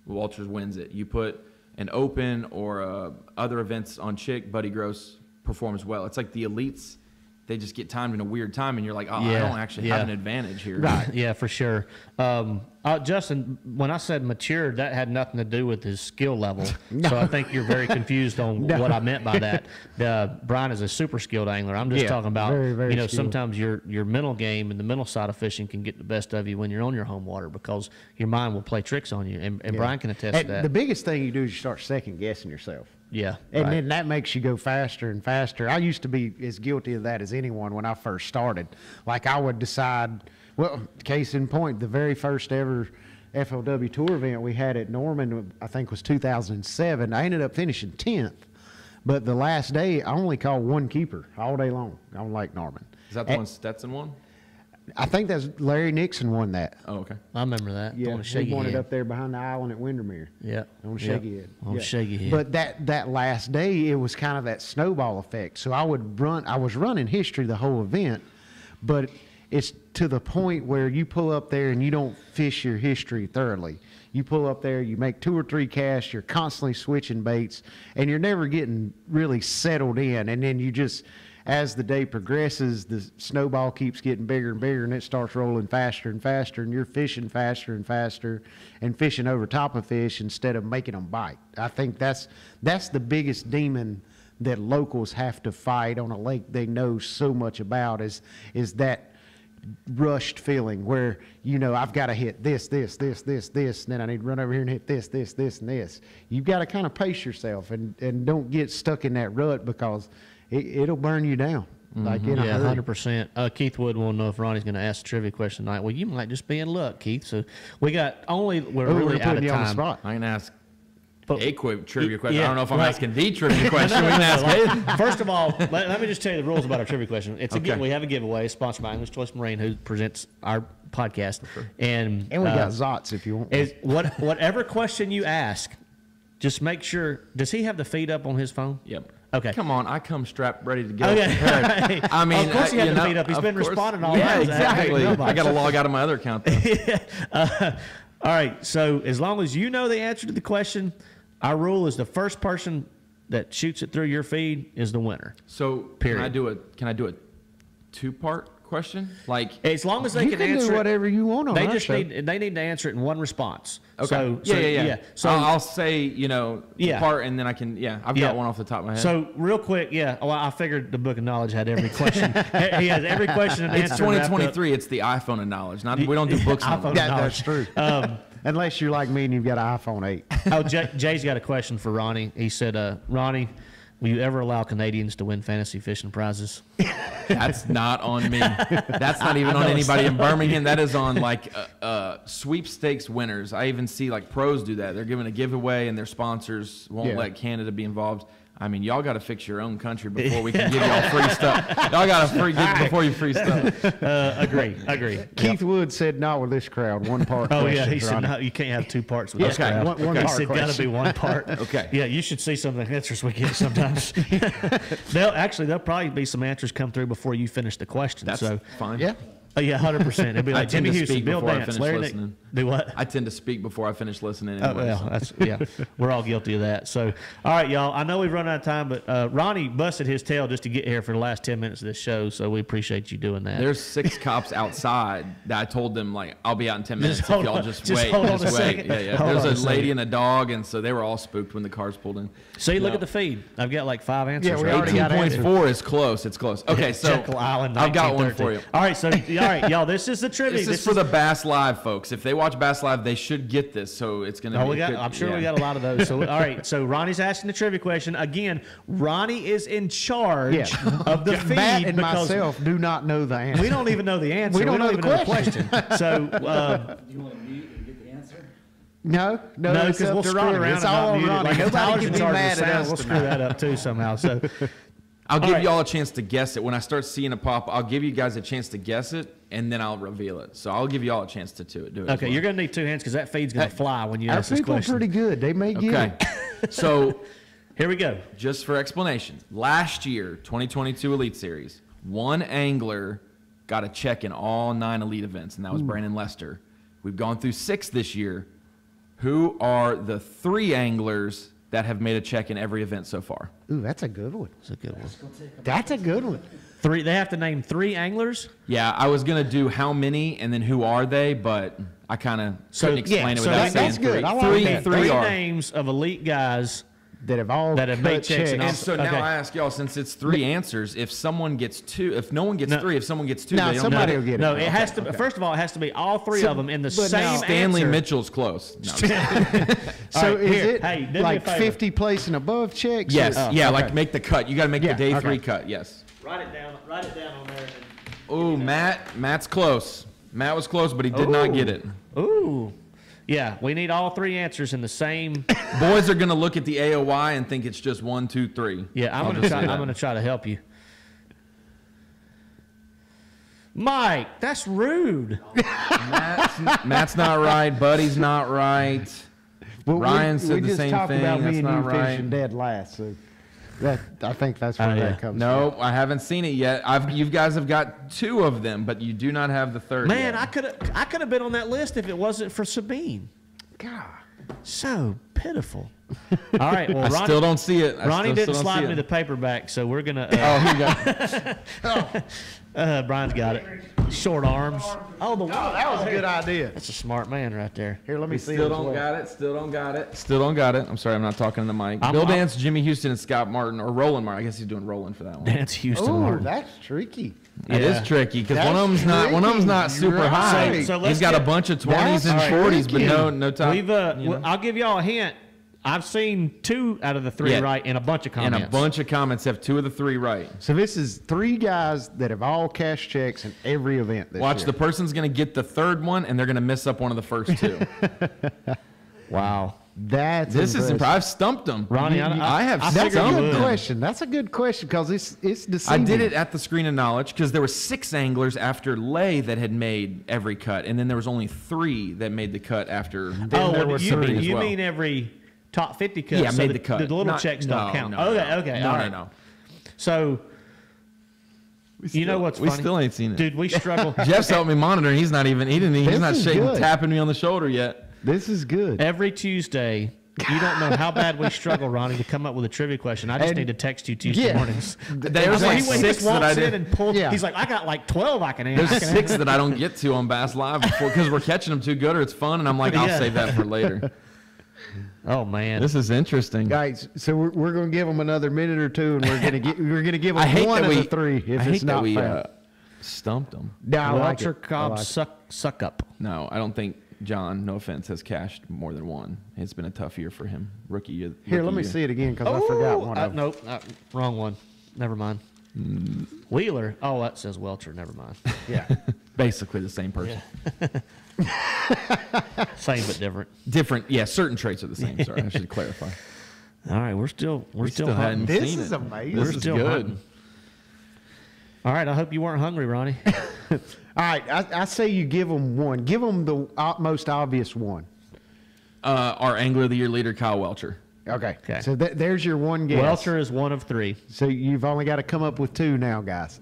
Walters wins it. You put an Open or other events on Chick, Buddy Gross performs well. It's like the elites, they just get timed in a weird time, and you're like, oh, I don't actually have an advantage here. Right. Yeah, for sure. Justin, when I said matured, that had nothing to do with his skill level. So I think you're very confused on what I meant by that. Brian is a super skilled angler. I'm just talking about, very, very skilled. sometimes your mental game and the mental side of fishing can get the best of you when you're on your home water because your mind will play tricks on you. And Brian can attest to that. The biggest thing you do is you start second guessing yourself. Yeah. And right. then that makes you go faster and faster. I used to be as guilty of that as anyone when I first started. Like, I would decide, well, case in point, the very first ever FLW tour event we had at Norman, I think was 2007. I ended up finishing 10th. But the last day, I only caught one keeper all day long on Lake Norman. Is that the one Stetson won? I think that's Larry Nixon won that. Oh, okay. I remember that. Yeah, On a he shaky won it head. up there behind the island at Windermere. Yeah. On shaky head. On shaky head. But that last day, it was kind of that snowball effect. So I was running history the whole event, but it's to the point where you pull up there and you don't fish your history thoroughly. You pull up there, you make 2 or 3 casts, you're constantly switching baits, and you're never getting really settled in. And then you just, as the day progresses, the snowball keeps getting bigger and bigger, and it starts rolling faster and faster, and you're fishing faster and faster and fishing over top of fish instead of making them bite. I think that's the biggest demon that locals have to fight on a lake they know so much about is that rushed feeling where, you know, I've got to hit this, and then I need to run over here and hit this, and this. You've got to kind of pace yourself and don't get stuck in that rut because it'll burn you down. Like in a hurry. 100%. Keith Wood won't know if Ronnie's going to ask a trivia question tonight. Well, you might just be in luck, Keith. So we're really out of you on the time. spot. I can ask But- a trivia question. Yeah, I don't know if I'm right. asking the trivia question. We can ask it. First of all, let me just tell you the rules about our trivia question. Okay. We have a giveaway sponsored by English Choice Marine, who presents our podcast. And And we got Zots if you want. is whatever question you ask, just make sure. Does he have the feed up on his phone? Yep. Okay. Come on, I come strapped, ready to go. Okay. I mean, of course he had you the know, feed up. He's of been course. responding all Yeah, night. exactly. I got to log out of my other account. Though. All right. So as long as you know the answer to the question, our rule is the first person that shoots it through your feed is the winner. So Period. can I do a 2-part question? Like, As long as they You can answer do it, whatever you want on they our just show. need to answer it in one response. okay, So, yeah. So I'll say, you know, Yeah. part, and then I can, I've got one off the top of my head. So real quick, well, I figured the Book of Knowledge had every question. He has every question and it's answer. wrapped up. 2023. It's the iPhone of knowledge. We don't do books. iPhone anymore. Yeah, knowledge. that's true. Unless you're like me and you've got an iPhone 8. Oh, Jay's got a question for Ronnie. He said, Ronnie, will you ever allow Canadians to win fantasy fishing prizes? That's not on me. That's not even on know anybody it's in Birmingham. That is on like sweepstakes winners. I even see like pros do that. They're giving a giveaway and their sponsors won't let Canada be involved. I mean, y'all got to fix your own country before we can give y'all free stuff. Y'all got to get before you free stuff. Agree. Keith Wood said not with this crowd. One part. Oh, yeah. He questions, said, Ronnie. no, you can't have 2 parts with Yeah, this crowd. one He part said, got to question. be one part. Okay. Yeah, you should see some of the answers we get sometimes. There'll probably be some answers come through before you finish the question. That's so, fine. Yeah. yeah, 100%. It'll be I like tend Jimmy to Houston, speak Bill before I Dance, finish Larry listening. Do what? I tend to speak before I finish listening Oh, anyway. well, we're all guilty of that. So, all right, y'all. I know we've run out of time, but Ronnie busted his tail just to get here for the last 10 minutes of this show. So we appreciate you doing that. There's 6 cops outside that I told them, like, I'll be out in 10 minutes if hold y'all on. just Just wait. hold on Just a wait. second. Yeah. Hold on There's a a lady second. and a dog, and so they were all spooked when the cars pulled in. See, look No. at the feed. I've got like 5 answers. Yeah, we right already there. got answers. 18.4 is close. It's close. Okay, so Jekyll Island, I've got one for 1913. you. All right, y'all. This is the trivia. This is for the Bass Live folks. If they watch Bass Live, they should get this. So it's going to be. I'm sure we got a lot of those. So, all right. So Ronnie's asking the trivia question again. Ronnie is in charge of the feed Matt and because myself do not know the answer. we don't even know the answer. We don't know even the know the question. So, Do you want to mute and get the answer? No, no, it's because up we'll to screw Ronnie. around It's and all not on mute it. Ronnie. Like if Nobody Tyler's can in be charge of mad the at sound, us we'll screw tonight. that up too somehow. So, I'll give right. y'all a chance to guess it. When I start seeing a pop, I'll give you guys a chance to guess it, and then I'll reveal it. So I'll give y'all a chance to do it. as okay, well. you're going to need 2 hands because that feed's going to fly when you Our ask this people are question. pretty good. They may get Okay. it. So Here we go. just for explanation, last year, 2022 Elite Series, one angler got a check in all 9 elite events, and that was Brandon Lester. We've gone through 6 this year. Who are the 3 anglers that have made a check in every event so far? Ooh, that's a good one. That's a good one. That's a good one. 3. They have to name 3 anglers. Yeah, I was gonna do how many and then who are they, but I kind of couldn't explain it so without that's saying good. 3. I like Three, that. 3 3 are. names of elite guys. That have all That have cut made checks and And checks. so now Okay. I ask y'all, since it's 3 answers, if someone gets 2, if no one gets No. 3, if someone gets 2, No, they don't somebody get will it. get it. No, it has to. First of all, it has to be all 3 of them in the but same now- Stanley answer. Mitchell's close. No. So All right, is here. it Hey, do me a like favor. 50 place and above checks? Yes, Or- yeah, okay. like make the cut. You got to make Yeah, the day okay. 3 cut. Yes. Write it down. Write it down on there. Oh, Matt's close. Matt was close, but he did not get it. Ooh. Yeah, we need all 3 answers in the same. Boys are gonna look at the AOY and think it's just 1, 2, 3. Yeah, I'm I'll gonna just try. say that. I'm gonna try to help you. Mike, that's rude. Matt's not right. Buddy's not right. Well, Ryan said we the just same talked thing. about That's me and not you right. finishing dead last. So I think that's where yeah. that comes No, I haven't seen it yet. You guys have got 2 of them, but you do not have the third. Man, yet. I could have been on that list if it wasn't for Sabine. from. God. So pitiful. All right, well, I Ronnie, still don't see it. Ronnie didn't slide me the paperback, so we're gonna. Oh, here you go. Brian's got it. Short arms. Oh, the That was a good idea. That's a smart man right there. Here, let me see. Still it as don't well. got it. Still don't got it. Still don't got it. I'm sorry, I'm not talking to the mic. I'm- Bill I'm- Dance, Jimmy Houston, and Scott Martin, or Roland Martin. I guess he's doing Roland for that one. Dance Houston Oh, Martin. that's tricky. It Yeah. is tricky because That's one of them's not tricky. super Right. high. So let's He's got a get- bunch of 20s and That's 40s, but tricky. no top. We've I'll give y'all a hint. I've seen 2 out of the 3 Yeah. right in a bunch of and comments. a bunch of comments have 2 of the 3 right. So this is 3 guys that have all cashed checks in every event this Watch, year. the person's going to get the 3rd one, and they're going to miss up one of the first 2. Wow. That's This is impressive. impressive. I've stumped them. Ronnie, I have I That's figured a you good would. question. That's a good question because it's I deceiving. did it at the Screen of Knowledge because there were 6 anglers after Lay that had made every cut, and then there was only 3 that made the cut after. Then Oh, there well, was you, Sabine mean, as you well. mean every top 50 cut? Yeah, so made the cut. The little Not- checks don't count. no, Okay. No, all no, right. no. So, you know what's We funny? still ain't seen it. Dude, we struggle. Jeff's helped me monitor, and he's not This not is shaking, good. tapping me on the shoulder yet. This is good. Every Tuesday, you don't know how bad we struggle, Ronnie, to come up with a trivia question. I just And- need to text you Tuesday yeah. mornings. There's He like just 6 that I walks in did. and pulls. Yeah. He's like, I got like 12 I can answer. There's 6 that I don't get to on Bass Live before because we're catching them too good or it's fun, and I'm like, I'll Yeah. save that for later. Oh man, This is interesting. Guys, so we're going to give them another minute or 2, and we're going to give I them hate one that of we the 3 if I it's hate not that we found. stumped them. No, I like Walter it. I Cobb like it. suck up. No, I don't think John, no offense, has cashed more than 1. It's been a tough year for him. Rookie year. Here, let me see it again because I forgot one of them. Nope, wrong one. Never mind. Wheeler. Oh, that says Welcher. Never mind. Yeah. Basically the same person. Same but different. Different, yeah, certain traits are the same. Sorry, I should clarify. All right, we're still still hunting. hadn't This seen is it. amazing. This We're is still good. hunting. All right, I hope you weren't hungry, Ronnie. All right, I say you give them one. Give them the most obvious one. Our Angler of the Year leader, Kyle Welcher. Okay. Okay. So there's your one guess. Welcher is one of 3. So you've only got to come up with 2 now, guys.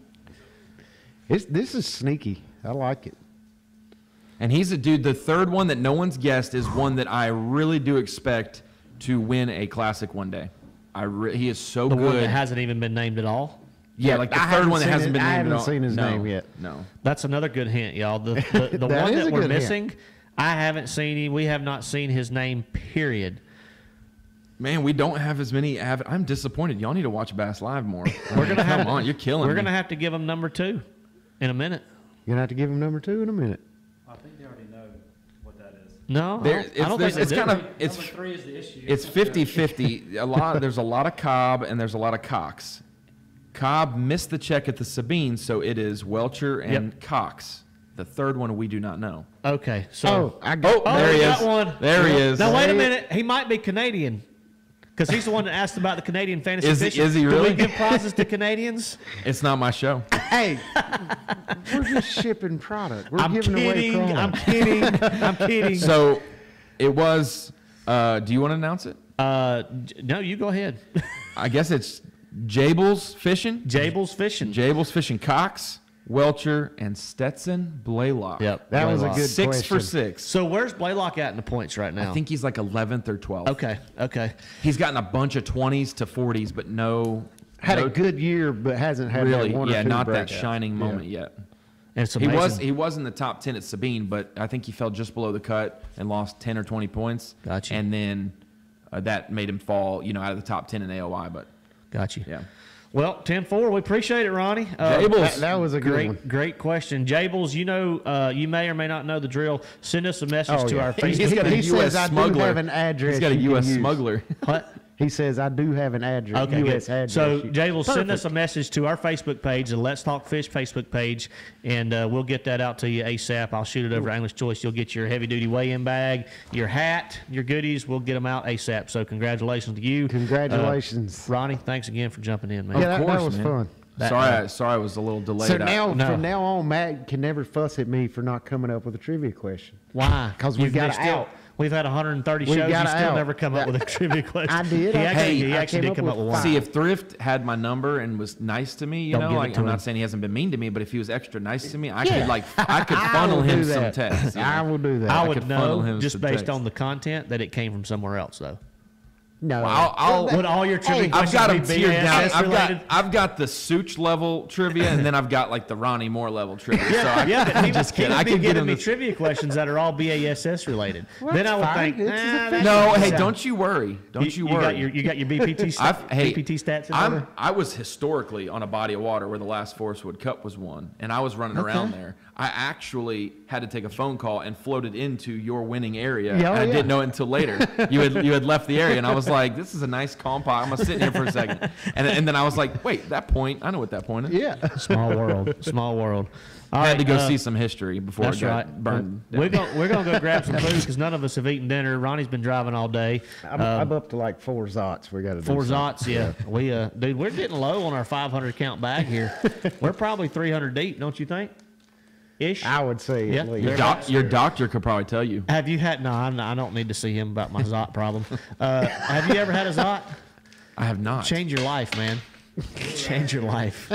This is sneaky. I like it. And he's a dude, the 3rd one that no one's guessed is one that I really do expect to win a classic one day. He is so The good. one that hasn't even been named at all. Yeah, like the I 3rd haven't one that seen hasn't it- been I named haven't at all. seen his No, name yet. No. That's another good hint, y'all. The That one is that a we're good hint. missing, I haven't seen him. We have not seen his name, period. Man, we don't have as many. I'm disappointed. Y'all need to watch Bass Live more. We're gonna come on. You're killing We're me. going to have to give him number 2 in a minute. You're going to have to give him number 2 in a minute. I think they already know what that is. No, There- I don't think it's they kind do. of it's Number 3 is the issue. it's 50-50. There's a lot of Cobb and there's a lot of Cox. Cobb missed the check at the Sabine, so it is Welcher and Cox. The 3rd one we do not know. Okay, so I got Oh, there we he got is. one. There he is. Now wait a Say it. minute, he might be Canadian, because he's the one that asked about the Canadian fantasy Is he- fishing. is he Do really? we give prizes to Canadians? It's not my show. Hey, we're just shipping product. We're I'm giving kidding. away I'm product. kidding. I'm kidding. So it was. Do you want to announce it? No, you go ahead. I guess it's Jables Fishing. Jables fishing. Jables Fishing Cox, Welcher, and Stetson Blaylock. Yep, That was a Blaylock. good 6 for question. 6. So where's Blaylock at in the points right now? I think he's like 11th or 12th. Okay. He's gotten a bunch of 20s to 40s, but no. Had a good year, but hasn't had really, that one or yeah, 2 not that breakouts. shining Yeah. moment yet. And it's He amazing. was in the top 10 at Sabine, but I think he fell just below the cut and lost 10 or 20 points. Gotcha. And then that made him fall, out of the top 10 in AOI. But Got you. yeah, Well, 10-4, we appreciate it, Ronnie. Jables. That was a good Great, one. great question. Jables, you may or may not know the drill. Send us a message Oh, to yeah. our He- Facebook he's got a he page. U.S. says, "I do smuggler. have an address He's got a you can U.S. use." smuggler. What? He says, I do have an address. Okay, U.S. good. address. So, You- Jables, send us a Perfect. message to our Facebook page, the Let's Talk Fish Facebook page, and we'll get that out to you ASAP. I'll shoot it over to English Choice. You'll get your heavy-duty weigh-in bag, your hat, your goodies. We'll get them out ASAP. So, congratulations to you. Congratulations. Ronnie, thanks again for jumping in, man. Yeah, that course, was man. fun. Sorry, I was a little delayed. So now, No. from now on, Matt can never fuss at me for not coming up with a trivia question. Why? 'Cause we've got missed out. We've had 130 We've shows. got You still out. never come up with a trivia question. I did. He I actually came did come up up with with one. five. See, if Thrift had my number and was nice to me, you Don't know, give it like to I'm him. not saying he hasn't been mean to me, but if he was extra nice to me, I Yeah. could I could I funnel will him do some that. texts. you know? I will do that. I I would could funnel know him just some based texts. on the content that it came from somewhere else, though. No. I'll Would all your trivia Hey, questions I've got them be tiered down. BASS related? I've got the Such level trivia, and then I've got like the Ronnie Moore level trivia. So Yeah, he just kidding. would I be could get giving him me this. trivia questions that are all BASS related. Well, then I that's would fine. think, It's nah, official. No, hey, sound- don't you worry. Don't you You worry. got your BPT BPT stats in order? I was historically on a body of water where the last Forestwood Cup was won, and I was running around there. I actually had to take a phone call and floated into your winning area. Yeah, and I yeah. didn't know it until later. You had left the area, and I was like, "This is a nice calm pot. I'm gonna sit here for a second." And then I was like, "Wait, that point? I know what that point is." Yeah. Small world, small world. All I had to right, go see some history before That's it got right. burned. We're gonna go grab some food because none of us have eaten dinner. Ronnie's been driving all day. I'm up to like 4 zots. We got to do 4 something. zots, yeah. We dude, we're getting low on our 500 count bag here. We're probably 300 deep, don't you think? Ish. I would say Yeah. at least. Your doctor could probably tell you. Have you had? No, I don't need to see him about my zot problem. Have you ever had a zot? I have not. Change your life, man. Change your life.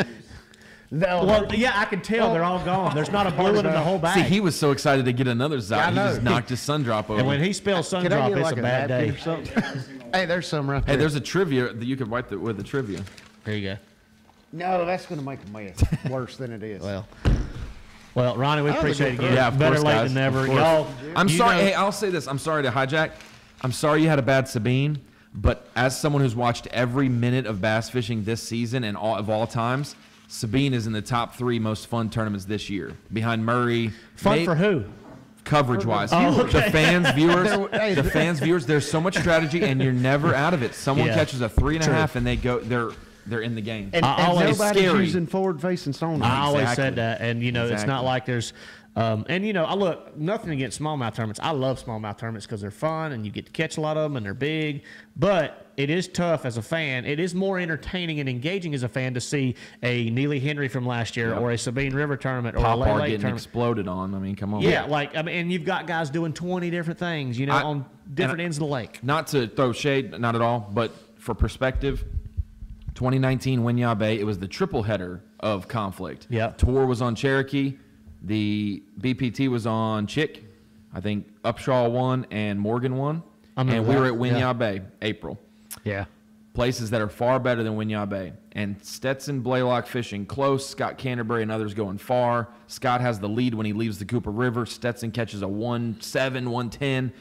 No, Well, yeah, I can tell they're all gone. There's not a blue one in the whole bag. See, he was so excited to get another Zot, I he just know. knocked his sun drop over. and when he spells sun Can I drop, get it's like a bad napkin day. or something? Hey, there's some right hey, there. there's a trivia that you could wipe with the trivia. Here you go. No, that's going to make a mess worse than it is. Well, Ronnie, we That was a appreciate it good again. Yeah, of Better course, late guys. than never. Of course. Y'all, I'm you sorry. know- Hey, I'll say this. I'm sorry to hijack. I'm sorry you had a bad Sabine, but as someone who's watched every minute of bass fishing this season and all of all times, Sabine is in the top 3 most fun tournaments this year, behind Murray. Fun for who? Coverage wise, Oh, okay. the fans, viewers, Hey, the fans, viewers. There's so much strategy, and you're never out of it. Someone Yeah. catches a 3.5, and they go. They're in the game. And, I and always- nobody's scary. using forward-facing stone. I always Exactly. said that, and you know, it's not Exactly. like there's, and you know, I look nothing against smallmouth tournaments. I love smallmouth tournaments because they're fun and you get to catch a lot of them and they're big. But it is tough as a fan. It is more entertaining and engaging as a fan to see a Neely Henry from last year Yep. or a Sabine River tournament or a Pop Lay are Lake getting tournament. exploded on. I mean, come on. Yeah, like I mean, and you've got guys doing 20 different things, you know, on different ends of the lake. Not to throw shade, not at all, but for perspective, 2019 Winyah Bay, it was the triple header of conflict. Yep. Tour was on Cherokee, the BPT was on Chick, I think Upshaw won and Morgan won, and we were at Winyah Bay, April. Yeah. Places that are far better than Winyah Bay. And Stetson, Blaylock fishing close, Scott Canterbury and others going far. Scott has the lead when he leaves the Cooper River. Stetson catches a 1.7, 1.10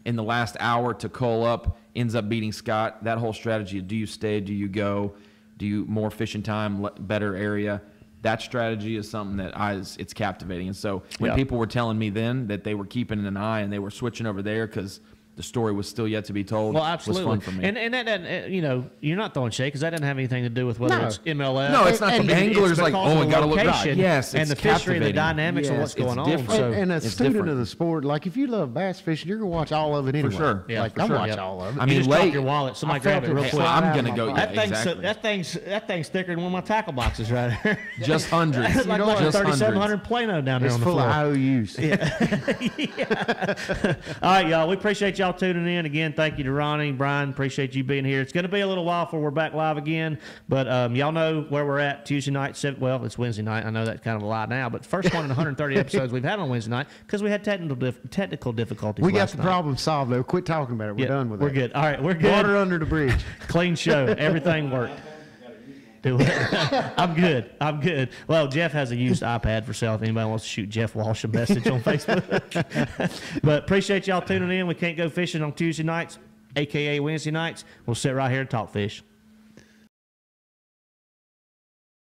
in the last hour to cull up, ends up beating Scott. That whole strategy, do you stay, do you go, do you more fishing time, better area? That strategy is something that it's captivating. And so when people were telling me then that they were keeping an eye and they were switching over there because the story was still yet to be told. Well, absolutely. Was fun for me. And that you know, you're not throwing shade because that doesn't have anything to do with whether No. it's MLS. No, it's not. And The angler's it's like, because oh, of it got to the look right. location Yes, and it's the fishery and the captivating. dynamics of Yes, what's it's going on. different. So And a It's student different. of the sport, like if you love bass fishing, you're gonna watch all of it anyway. sure. Yeah, like for I sure. watch Yep. all of it. I you mean, just drop late- your wallet. Somebody I grab felt it real it. quick. Hey, I'm gonna go. that Yeah, thing's exactly. that thing's thicker than one of my tackle boxes right there. Just hundreds. It's like, like a Just 3700 hundreds. Plano down there It's on the full floor. of IOUs. All right, y'all. We appreciate y'all tuning in again. Thank you to Ronnie, Brian. Appreciate you being here. It's going to be a little while before we're back live again, but y'all know where we're at Tuesday night. Well, it's Wednesday night. I know that's kind of a lie now, but first one in 130 episodes we've had on Wednesday night because we had technical difficulties. We got last the night. problem solved though. Quit talking about it. We're Yeah, done with it. We're good. All right, we're good. Water under the bridge. Clean show. Everything worked. Do it. I'm good. I'm good. Well, Jeff has a used iPad for sale if anybody wants to shoot Jeff Walsh a message on Facebook. But appreciate y'all tuning in. We can't go fishing on Tuesday nights, a.k.a. Wednesday nights. We'll sit right here and talk fish.